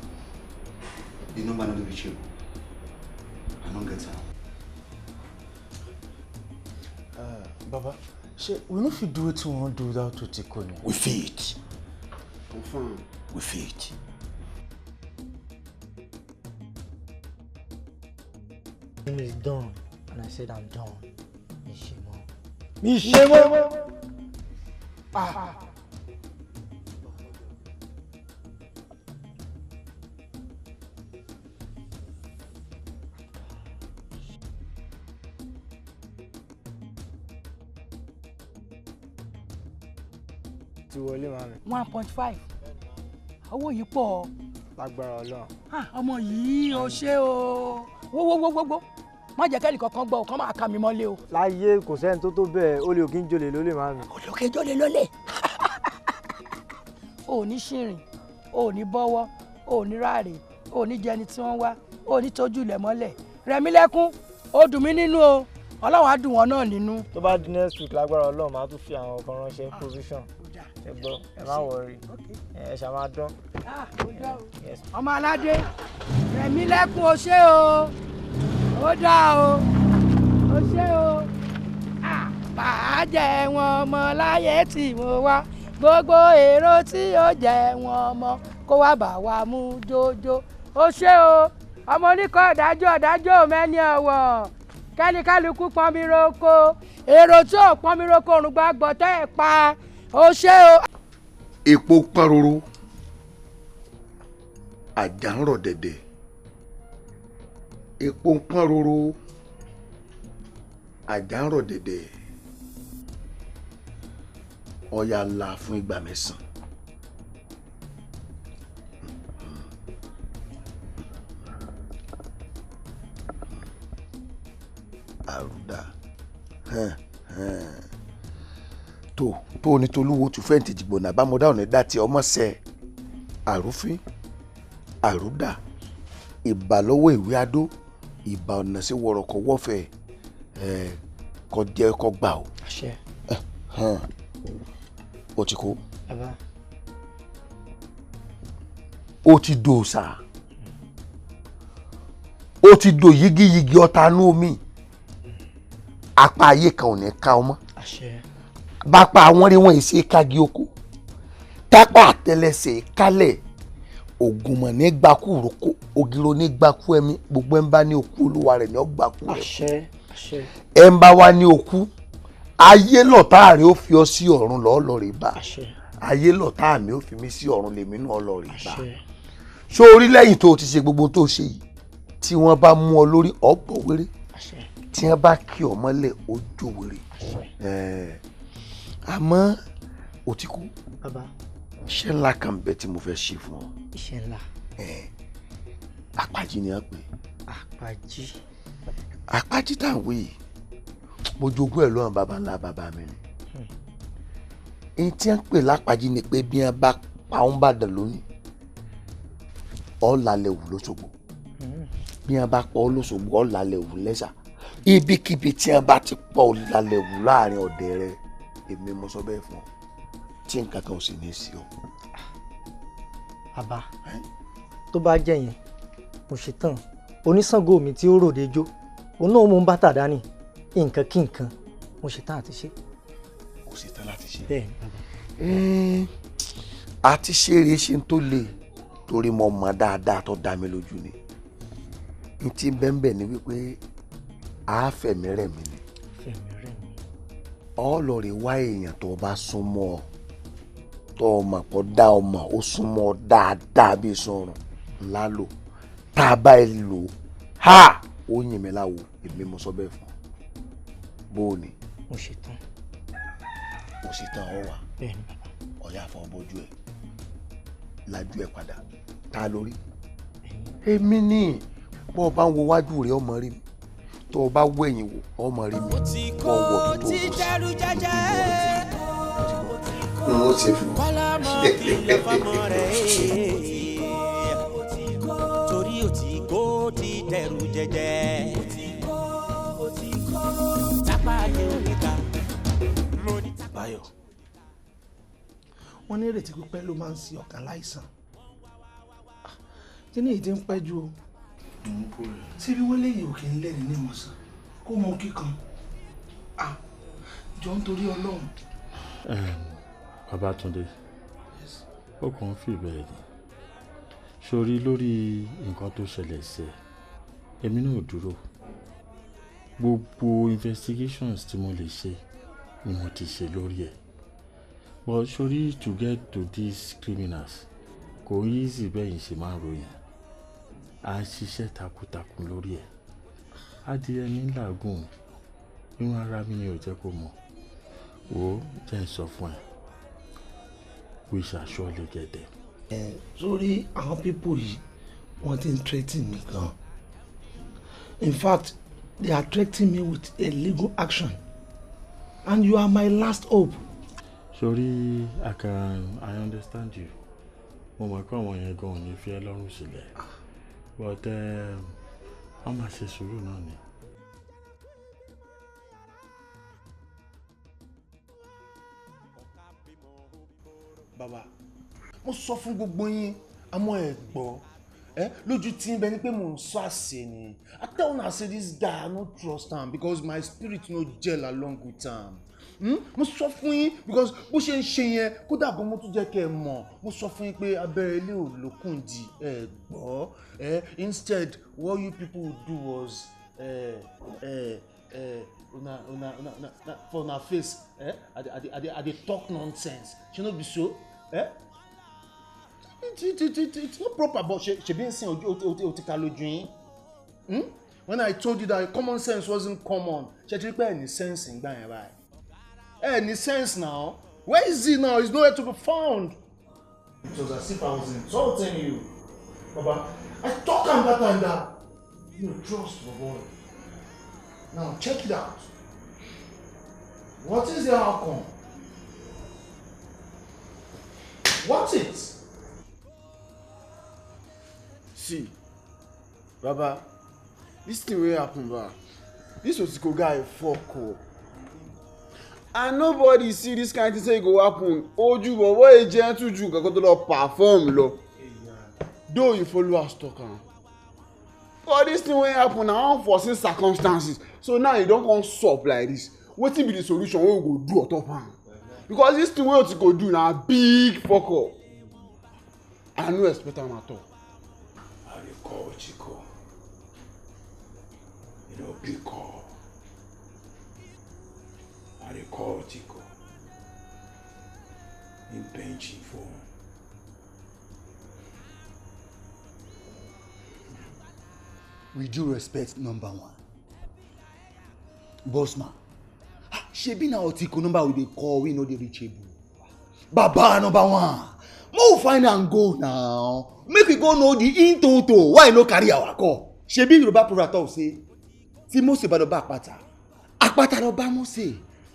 the number not reachable. I don't get her. Baba, we no fit do what we want to do without OTIKO. We fit. Confirm. We fit. My name is done, and I said I'm done. Mishemo. Mishemo. Ti wọlé mami. 1.5. Owó yìí pọ̀. Lágbára Ọlọ́run. Ọmọ yìí o ṣé o. Wo. Má jẹ́ kẹ́ni kankan gbọ́, kàn máa ka mi mọ́lé o. Láyé kò sẹ́ni tó bẹ́ẹ̀, olè òkè ń jolè lólè mami. Olè òkè ń jolè lólè. O ò ní ṣìrìn, o ò ní bọ́wọ́, o ò ní ráre, o ò ní jẹni tí wọ́n wá, o ò ní tójú ilẹ̀ mọ́lẹ̀. Rẹ̀mílẹ́kún, ó dùn mí nínú o. Ọlọ́run á dùn wọn náà nínú. Tó bá di next week lágbára Ọlọ́run máa tún fi àwọn ọkàn ránṣẹ́ provision. Ẹ gbọ́, ẹ má wọrí. Ẹ ṣá máa dán. Ọmọ aládé, Rẹ̀mílẹ́kún o ṣé o. Ó dá o. Ó ṣé o. Màá jẹ wọn ọmọ láyé tí mo wá. Gbogbo èrò tí ó jẹ wọn ọmọ kó wá bá wa mú jójó. Ó ṣé o. Ọmọ oníkọ́ ọ̀dájọ́ mẹ́ni ọ̀wọ̀. Kẹ́nikálukú pọnmi roko. Èrò tí ò pọnmi roko òrùn gbàgbọ́ tẹ́ ẹ̀ pa. Ó ṣé o. Epo paroro. Àjà ń rọ̀ dẹ̀dẹ̀. Epo ń pọ́n roro. Àjà ń rọ̀ dẹ̀dẹ̀. Ọya la fún ìgbà 9. Àrùdá. Tó ní tolúwo tún fẹ́ǹtì jìgbò náà bá mọ́dá ọ̀nà dá tí ọmọ sẹ́ àrúfín àrúdà ìbà lọ́wọ́ ìwé adó ìbà ọ̀nà sí wọ̀rọ̀kọ̀ wọ́fẹ̀ kọ jẹ́ kọ gbà ó. Àṣẹ. OTIKO. Bàbá. Ó ti do sá. Ó ti do yigiyigi ọta nú omi. Apá ayé kan ò ní ká ọmọ. Àṣẹ. Bápa àwọn rí wọn ìṣe kági oko. Tápá àtẹlẹsẹ̀ kálẹ̀. Ògùnmọ̀ ní gbakú roko, ògìrò ní gbakú ẹ̀mí, gbogbo ẹ̀ ń bá ní òkú olúwa rẹ̀ ní ó gbakú rẹ̀. Àṣẹ. Àṣẹ. Ẹ̀ ń bá wá ní òkú. Ayé lọ̀tá rẹ̀ ó fi ọ sí ọ̀run lọ́ọ́ rè bá. Àṣẹ. Ayé lọ̀tá mi ó fi mí sí ọ̀run lèmi náà lọ́ọ́ rè bá. Àṣẹ. Ṣó orí lẹ́yìn tó o ti ṣe gbogbo tó ṣe yìí tí wọ́n bá mú ọ lórí ọ̀pọ̀ wéré. Àṣẹ. Tí wọ́n bá kí ọ mọ́lẹ̀ ó jó wéré. Àmọ́ OTIKO. Bàbá. Iṣẹ́ ńlá kan bẹ tí mo fẹ́ ṣe fún ọ. Iṣẹ́ ńlá. Àpájí ni a pè. Àpájí. Àpájí tá à ń wé yìí mo jogún ẹ̀ lọ́wọ́ baba ńlá baba mi ni. Ẹni tí wọ́n pè lápájí ni pé bí wọ́n bá pa òun bá dàn lónìí ọ̀ lálẹ́ wù lóṣogbo. Bí wọ́n bá pa ọ́ lóṣogbo ọ̀ lálẹ́ wù lẹ́sà. Ibikíbi tí wọ́n bá ti pa ọ́ lálẹ́ wù láàrin ọ̀dẹ rẹ èmi mo sọ bẹ́ẹ̀ fún ọ tí nǹkan kan ò sì ní sí ọ. Bàbá tó bá jẹ́ yẹn mo ṣetán oníṣàngó mi tí ó ròde jó òun náà mo ń bá tàdá ní nǹkan kí nǹkan mo ṣetán àti ṣe. Kò ṣetán láti ṣe. Bẹ́ẹ̀ ni bàbá. Àti ṣeré ṣe ń tó le torí mo mọ̀ dáadáa tó dá mi lójú ni. N ti bẹ́ẹ̀ ni wípé àáfẹ̀mí rẹ̀ mi ni. Fẹ̀mí rẹ̀ mi. Ọ lọ rè wá èèyàn tó bá súnmọ́ ọ tó ọmọ pọ̀ dá ọmọ ó súnmọ́ ọ dáadáa bí sọ̀rùn ńlá lò tá a bá ẹ lò ha ó yìn mí láwo èmi mo sọ bẹ́ẹ̀ fún ọ bó o ní. Mo ṣetán. Mo ṣetán ọ wà. Bẹ́ẹ̀ ni bàbá. Ọ̀yà fọ bójú ẹ̀ lajú ẹ̀ padà tá a lórí. Èmi ní bọ́ ọ bá ń wo wájú rẹ̀ ọmọ rí mi tó o bá wọ ẹ̀yìn wò ọmọ rí mi kọ́ wọ̀ tó o bọ̀ sí. N ó ṣe fún torí OTIKO ti dẹrù jẹjẹ. Báyọ̀ wọ́n ní ìrètí pípẹ́ ló máa ń ṣe ọkàn láìsàn kí ni ìdí ń pẹ́ jù o ṣé bí wọ́n léyìí òkè ń lẹ́rìí ní ìmọ̀sán kó mọ kíkan jọ ń torí Ọlọ́run. Babátúndé ó kàn ń fi ìbẹ̀rẹ̀ ni sórí lórí nǹkan tó ṣẹlẹ̀ sí ẹ èmi náà dúró gbogbo investigations tí mo lè ṣe ni mo ti ṣe lórí ẹ but sórí to get to these criminals kò easy bẹ́ẹ̀ yìí ṣe máa ń ròyìn a ṣiṣẹ́ takuntakun lórí ẹ adìẹ ní làágùn inú ara mi ò jẹ́ kó mọ̀ wò ó jẹ́ ń sọ fún ẹ we shall surely get them. Sórí àwọn pípò yìí wọ́n ti ń threaten mi gan. In fact, they are threatening me with a legal action and you are my last hope. Sórí I understand you. Mo mọ̀ pé àwọn yẹn gan ní fi ẹ́ lọ́rùn sílẹ̀ but wọ́n máa ṣe sùúrù náà ni. Bàbá mo sọ fún gbogbo yín àmọ́ ẹ gbọ́ lójú tí ń bẹ ní pé mò ń sọ àṣẹ ni I tell una say this guy I no trust am because my spirit no gel along with am mo sọ fún yín because bó ṣe ń ṣe yẹn kódà gan mo tún jẹ́ kẹ́ ẹ mọ̀ mo sọ fún yín pé abẹ́rẹ́ ilé ò lókun di ẹ gbọ́ instead what you people do was for una face I dey talk nonsense shey no be so. It's not proper but ṣebí ń sin OTIKO lójú yín. When I told you that common sense wasn't common ṣe ti rí pé ẹ ní sense ń gbà yẹn báyìí. Ẹ ní sense now. Where is he now? He's nowhere to be found. It was as if I was insulting you. Baba, I talk am that time that you trust the boy. Now check it out. What is the outcome? What's it? See, Baba, this thing wey happen ba, this OTIKO guy fuck up. And nobody see this kind thing say e go happen. Oju bobo e gentle ju kankan to lọ perform lọ. Though you follow us talk am. But this thing wey happen na unforeseen circumstances. So now you don come sup like this. Wetin be the solution wey we go do on top am? Because this thing wey OTIKO do na big fuck up. I no expect am at all. I dey call OTIKO. You know, big call. I dey call OTIKO. In benching for. With due respect, number one. Bossman. Shebi na OTIKO number we dey call, we no dey reachable. Baba number one. Mo find and go now. Make we go know the in total. Why no carry our call? Shebi Yoruba proverb talk say, tí Mose bá lọ bá àpáta, àpáta lọ bá Mose.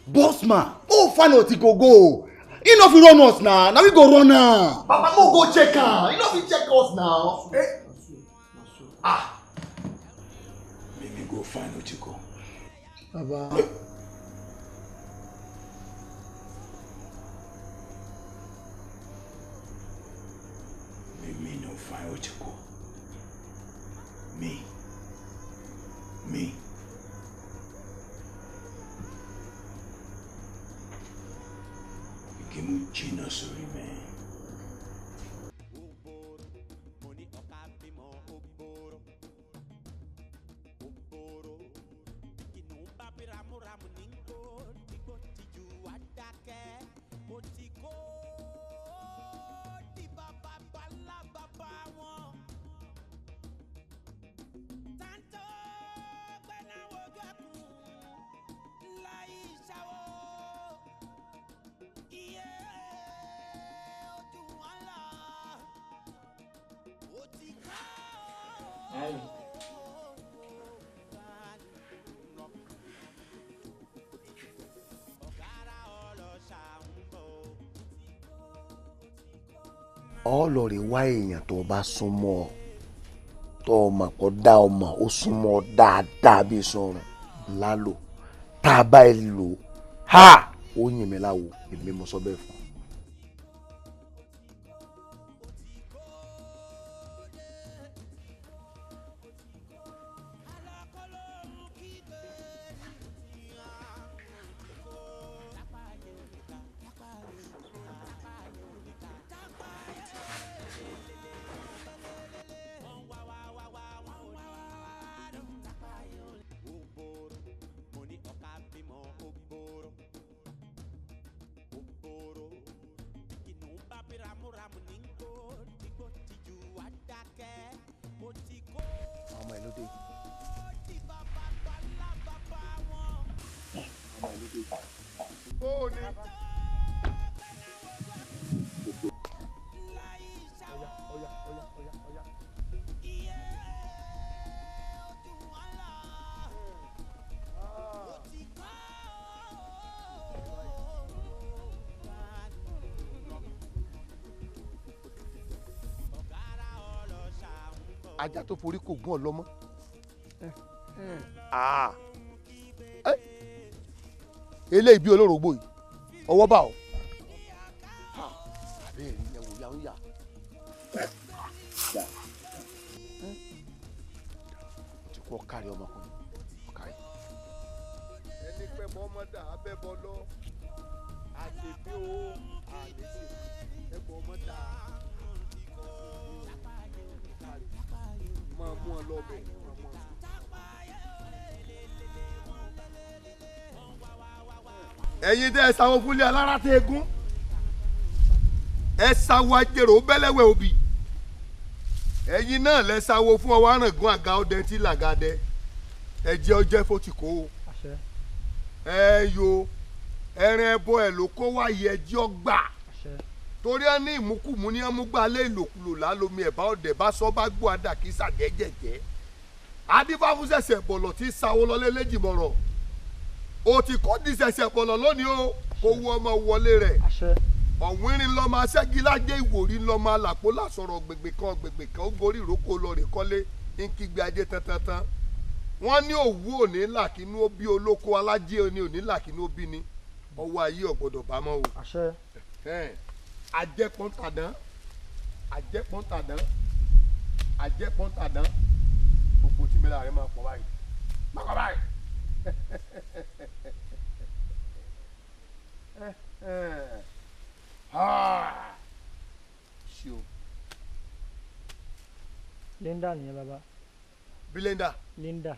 Bossman, oh find OTIKO go. He no fit run us now. Now we go run am. Baba mo go check am. He no fit check us now. Make me go find OTIKO. Baba. Me no find OTIKO. Me. Give me Gina, sorry, man. Ọlọ́rẹ̀ wá èèyàn tó bá súnmọ́ tó ọmọ kò dá ọmọ ó súnmọ́ dáadáa bí sọ̀rọ̀ lálò tá a bá ẹ lò ha ó yìn mí láwo èmi mo sọ bẹ́ẹ̀ fún. ajá tó forí kò gún ọ lọ́mọ. eléyìí bí olórògbò yìí ọwọ́ bá ọ. àbẹ́ẹ̀ rí ẹ̀wò ya ń yà. ti kọ́ kárí ọmọkùnrin kárí. ẹni pẹ́ mọ́ ọmọdé abẹ́bọ lọ àṣebí o àlèṣe ẹ̀bọ ọmọdé máa mú ọ lọ bẹ̀ máa mú ọ. ẹ̀yin tẹ́ ẹ sáwọ́ fúnlé alára tẹ́ egún ẹ sáwọ́ ajérò bẹ́lẹ́wẹ̀ òbí ẹ̀yin náà lẹ sáwọ́ fún ọwọ́ aràngún àga ọdẹ tí làgàdẹ ẹ jẹ́ ọjẹ́ fòtìkó ẹ yo ẹran ẹbọ ẹ ló kó wáyé ẹjẹ́ ọgbà torí ẹ ní ìmúkùmú ní ẹmúgbà lé ìlòkulò lálómi ẹ̀bá ọ̀dẹ̀ bá sọ bá gbó adàkísà jẹ́jẹ̀jẹ́ adífáfúsẹ̀sẹ̀ bọ̀lọ̀ tí sáwọ́ lọlé léjìmọ̀rọ̀ o ti kọ́ di ṣẹ̀ṣẹ̀ bọ̀lọ̀ lónìí o kó wú ọmọ wọlé rẹ̀ ọ̀wínrín lọ́mọ aṣẹ́gi lájẹ́ ìwòrí lọ́mọ alàpò làsọ̀rọ̀ gbègbè kan ó gorí ìrókò lọ́ọ̀rẹ́ kọ́lé ń kígbe ajé tantan wọ́n ní òwú òní làkínú ó bí olóko alájẹ́ òní làkínú ó bí ni ọwọ́ ayé ọ̀gbọ́dọ̀ bá mọ́ o ajẹ́pọ̀ntàdán gbogbo tí mẹ́lá rẹ̀ máa pọ̀ báyìí má kọ́ báyìí. ṣé o. Linda nìyẹn bàbá. bí Linda. Linda.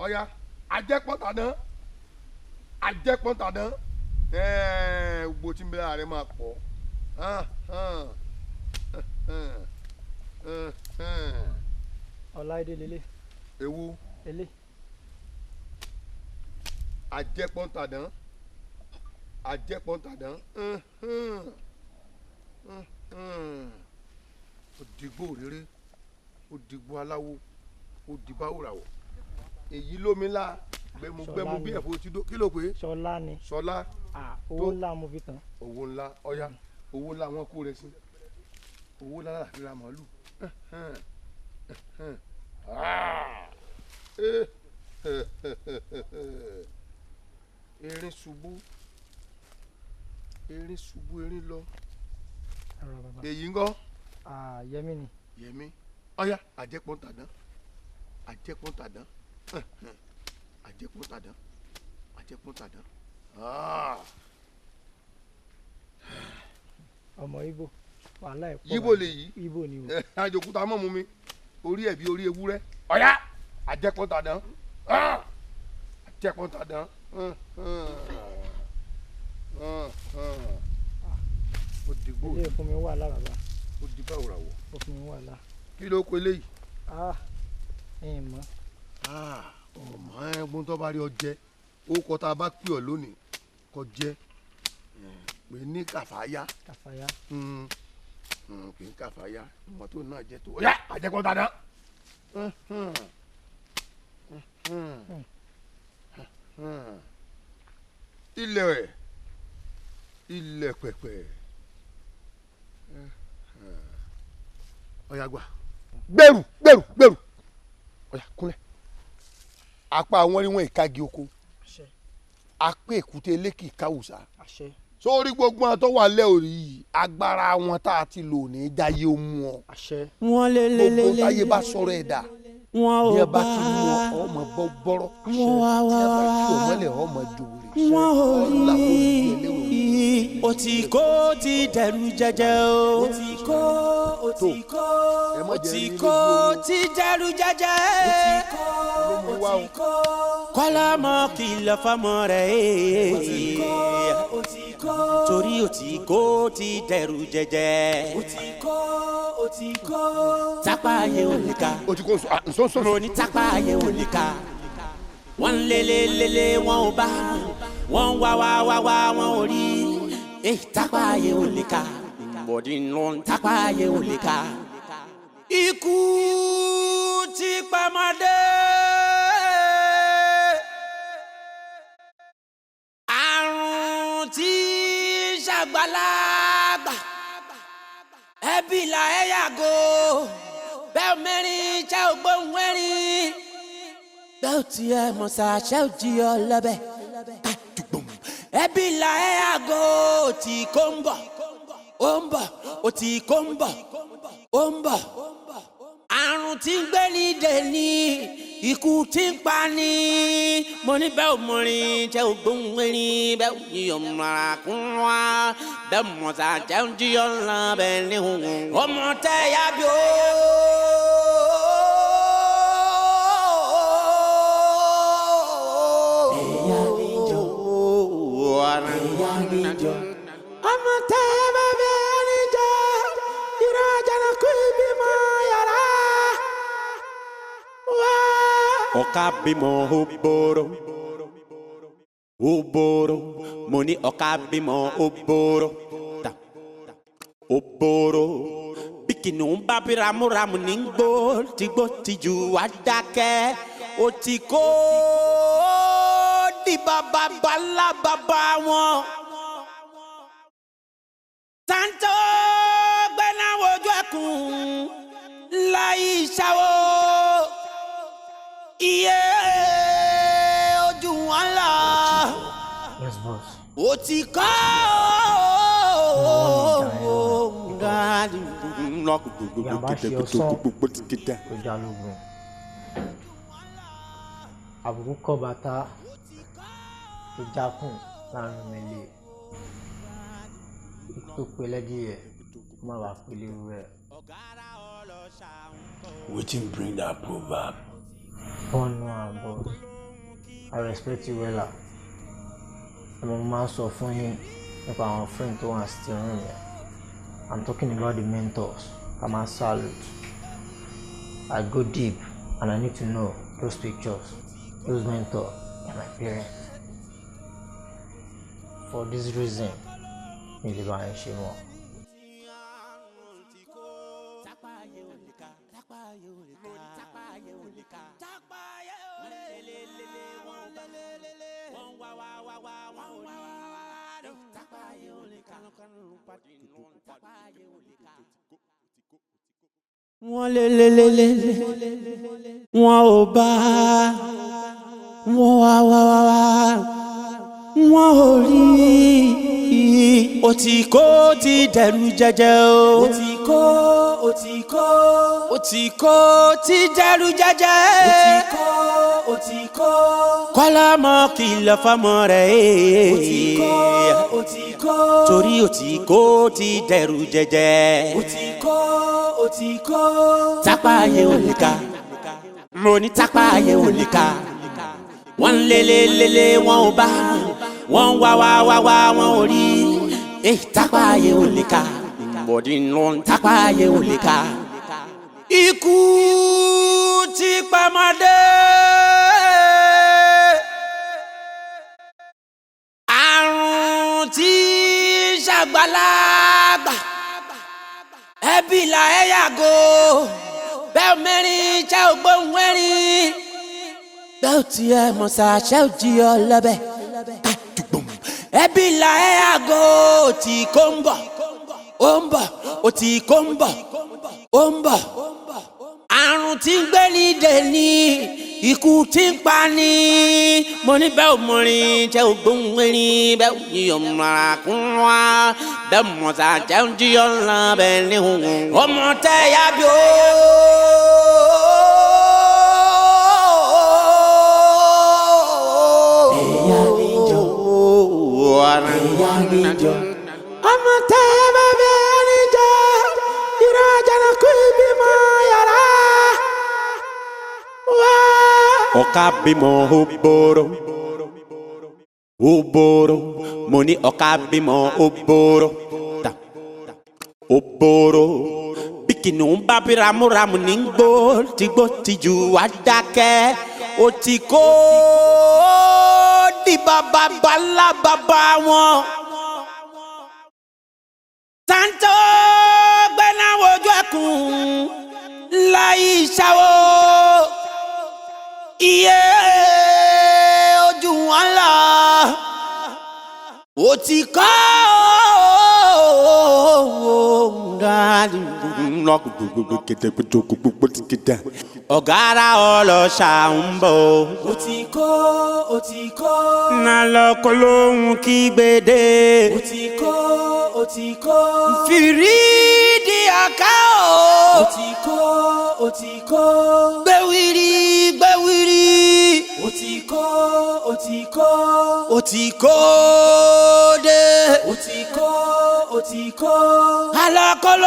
ọ̀ya ajẹ́pọ̀ntàdán gbogbo tí mẹ́lá rẹ̀ máa pọ̀. Ọláìdé lélẹ̀. ewu. ele. Ajẹ́pọ̀ntàdán. Òdìgbò rere òdìgbò aláwo òdìbáwòràwọ̀ èyí lómi ńlá gbẹmú bí ẹ̀fọ́ ti dó kí ló pé. Ṣọlá ni. Ṣọlá. owó ńlá mo fi tán. owó ńlá ọ̀ya owó ńlá wọn kó rẹ sí owó ńlá láti ra màálù. erin ṣubú erin lọ èyí ń gọ́. Yẹmí ni. Yẹmí ọ̀ya Ajẹ́pọ̀ntàdán. ọmọ Ìgbò wàhálà ẹ̀ pọ̀. Yíbò lè yí. Ìgbò ni o. àjòkúta mọ́ mu mi orí ẹ̀ bí orí ewúrẹ́ ọ̀ya Ajẹ́pọ̀ntàdán. Òdìgbò ilé fún mi wà lábàbà. Òdìbáwòràwọ̀. ó fún mi wà lá. kí ló kọ eléyìí. ẹ̀yìn mọ́. ọmọ ẹ̀gbọ́n tó bá rí ọ jẹ́ ó kọ́ tá a bá pè ọ lónìí kọ jẹ́ pé ní Kàfáyá. Kàfáyá. kì í Kàfáyá ọmọ tó náà jẹ́ tó. ọ̀yá Ajẹ́pọ̀ntàdán. ilẹ̀ pẹ̀pẹ̀ ọ̀yá gbà gbẹ̀rù ọ̀yá kúnlẹ̀ apá àwọn ni wọ́n ìkagi oko apé èkúté lékì káwùsà sórí gbogbo àwọn tó wà lẹ́òrí yìí agbára wọn tá a ti lò ní jáyé ó mú ọ wọ́n lé gbogbo táyé bá sọ̀rọ̀ ẹ̀dá wọ́n bí ò ẹ bá bá ti mú ọ ọmọ bọ́ gbọ́rọ́ wọ́n wá wá tí ẹ bá wá kí ọmọlẹ̀ ọmọ jòwèrè wọ́n ò rí òtìkó ti dẹ̀rù jẹjẹ o òtìkó ti dẹ̀rù jẹjẹ òtìkó kọ́lámọ kìlọ̀ fọmọ rẹ̀ torí òtìkó ti dẹ̀rù jẹjẹ òtìkó tápá ayé òníkà mo ní tápá ayé òníkà wọ́n lélelele wọ́n ò bá wọ́n wá wọ́n ò rí tápá ayé òníkà bọ̀dí ló ń tápá ayé òníkà ikú ti pamọ́dé. Tí ṣàgbàlagbà ẹbí là ẹ yàgò bẹ́ẹ̀ mẹ́rin ṣẹ́ ò gbóhùn ẹ̀rín bẹ́ẹ̀ tiẹ̀ mọ̀sá ṣẹ́ ò jí ọ lọ́bẹ̀ ẹbí là ẹ yàgò tí kò ń bọ̀ ó ń bọ̀ ó tí kò ń bọ̀ ó ń bọ̀ àrùn tí ń gbé ní dèní ikú tí ń pa ní mo ní bẹ́ẹ̀ ò mọ̀rin jẹ́ ògbóhùn erin bẹ́ẹ̀ ò yíyọ̀ mọ̀ra kún wá bẹ́ẹ̀ mọ̀ta jẹ́ ń jíyọ̀ ńlá bẹ́ẹ̀ ní òun ọmọ tẹ́ ya bí ó. ẹ̀yà níjọ ọmọ tẹ́ ya bá bẹ́ẹ̀ níjọ ìrajà náà kú ibi mọ́ yàrá. Ọ̀ka bímọ oboro mo ní ọ̀ka bímọ oboro bí kìnìún bá bí ramúramù ní gbó tìgbó tìjú wá dákẹ́ òtìkó di bàbá bàlá bàbá wọn. Tanto gbẹ́ná wojú ẹkùn láyé ìṣàwó iye ojú wọn lọ. Yes, boss. Òtìkó yàrá ṣe ọsán ọjà lógun àbùkù kọ bàtà ìjákùn láàrin mẹlẹ tó pẹlẹ díẹ̀ má bàa pẹlẹ rẹ. Wetin bring that proverb? Oh no, boss. I respect you well. I'm a man so funny if our friend to us still here. I'm talking about the mentors. I'm a salute. I go deep and I need to know those pictures, those mentors, and my parents. For this reason, I live in Shimo. Wọ́n lé wọ́n ò bá wọ́n wá wọ́n ò rí òtìkó ti dẹ̀rù jẹjẹ o òtìkó ti dẹ̀rù jẹjẹ òtìkó kọ́lámọ kìlọ̀ fọmọ rẹ̀ torí òtìkó ti dẹ̀rù jẹjẹ òtìkó tápá ayé òníkà mo ní tápá ayé òníkà wọ́n lélelele wọ́n ò bá wọ́n wá wọ́n ò rí tápá ayé òníkà bọ̀dí ló ń tápá ayé òníkà ikú ti pamọ́dé. Àrùn tí ṣàgbàlagbà ẹbí là ẹ yàgò bẹ́ẹ̀ mẹ́rin ṣẹ́ ò gbóhùn ẹ̀rín bẹ́ẹ̀ tiẹ̀ mọ̀sá ṣẹ́ ò jí ọ lọ́bẹ̀ ẹbí là ẹ yàgò tí kò ń bọ̀ ó ń bọ̀ òtí kò ń bọ̀ ó ń bọ̀ àrùn tí ń gbé ní dèní ikú tí ń pa ni mo ní bẹ́ẹ̀ ò mọ̀rin jẹ́ ògbóhùn erin bẹ́ẹ̀ ò yíyọ̀ mọ̀ra kún wá bẹ́ẹ̀ mọ̀ta jẹ́ ń jíyọ̀ ńlá bẹ́ẹ̀ ní òun ọmọ tẹ́ ya bí ó. ọmọ tẹ́ ya bá bẹ́ẹ̀ níjọ́ ìrajà náà kú ibi mọ́ yàrá. Ọ̀ka bímọ oboro mo ní ọ̀ka bímọ oboro bí kìnìún bá bí ramúramù ní gbó tìgbó tìjú wá dákẹ́ OTIKO di bàbá bàlá bàbá wọn. Santo gbẹ́ná wojú ẹkùn láyé ìṣàwó iye ojú wọn lọ OTIKO ọ̀gára ọlọ́ṣà ń bọ̀ OTIKO nálọ́kọ́ lóhun kí gbèdé OTIKO fìrídìí àká OTIKO gbẹ̀wìrì OTIKO dé OTIKO alọ́kọ́ ló.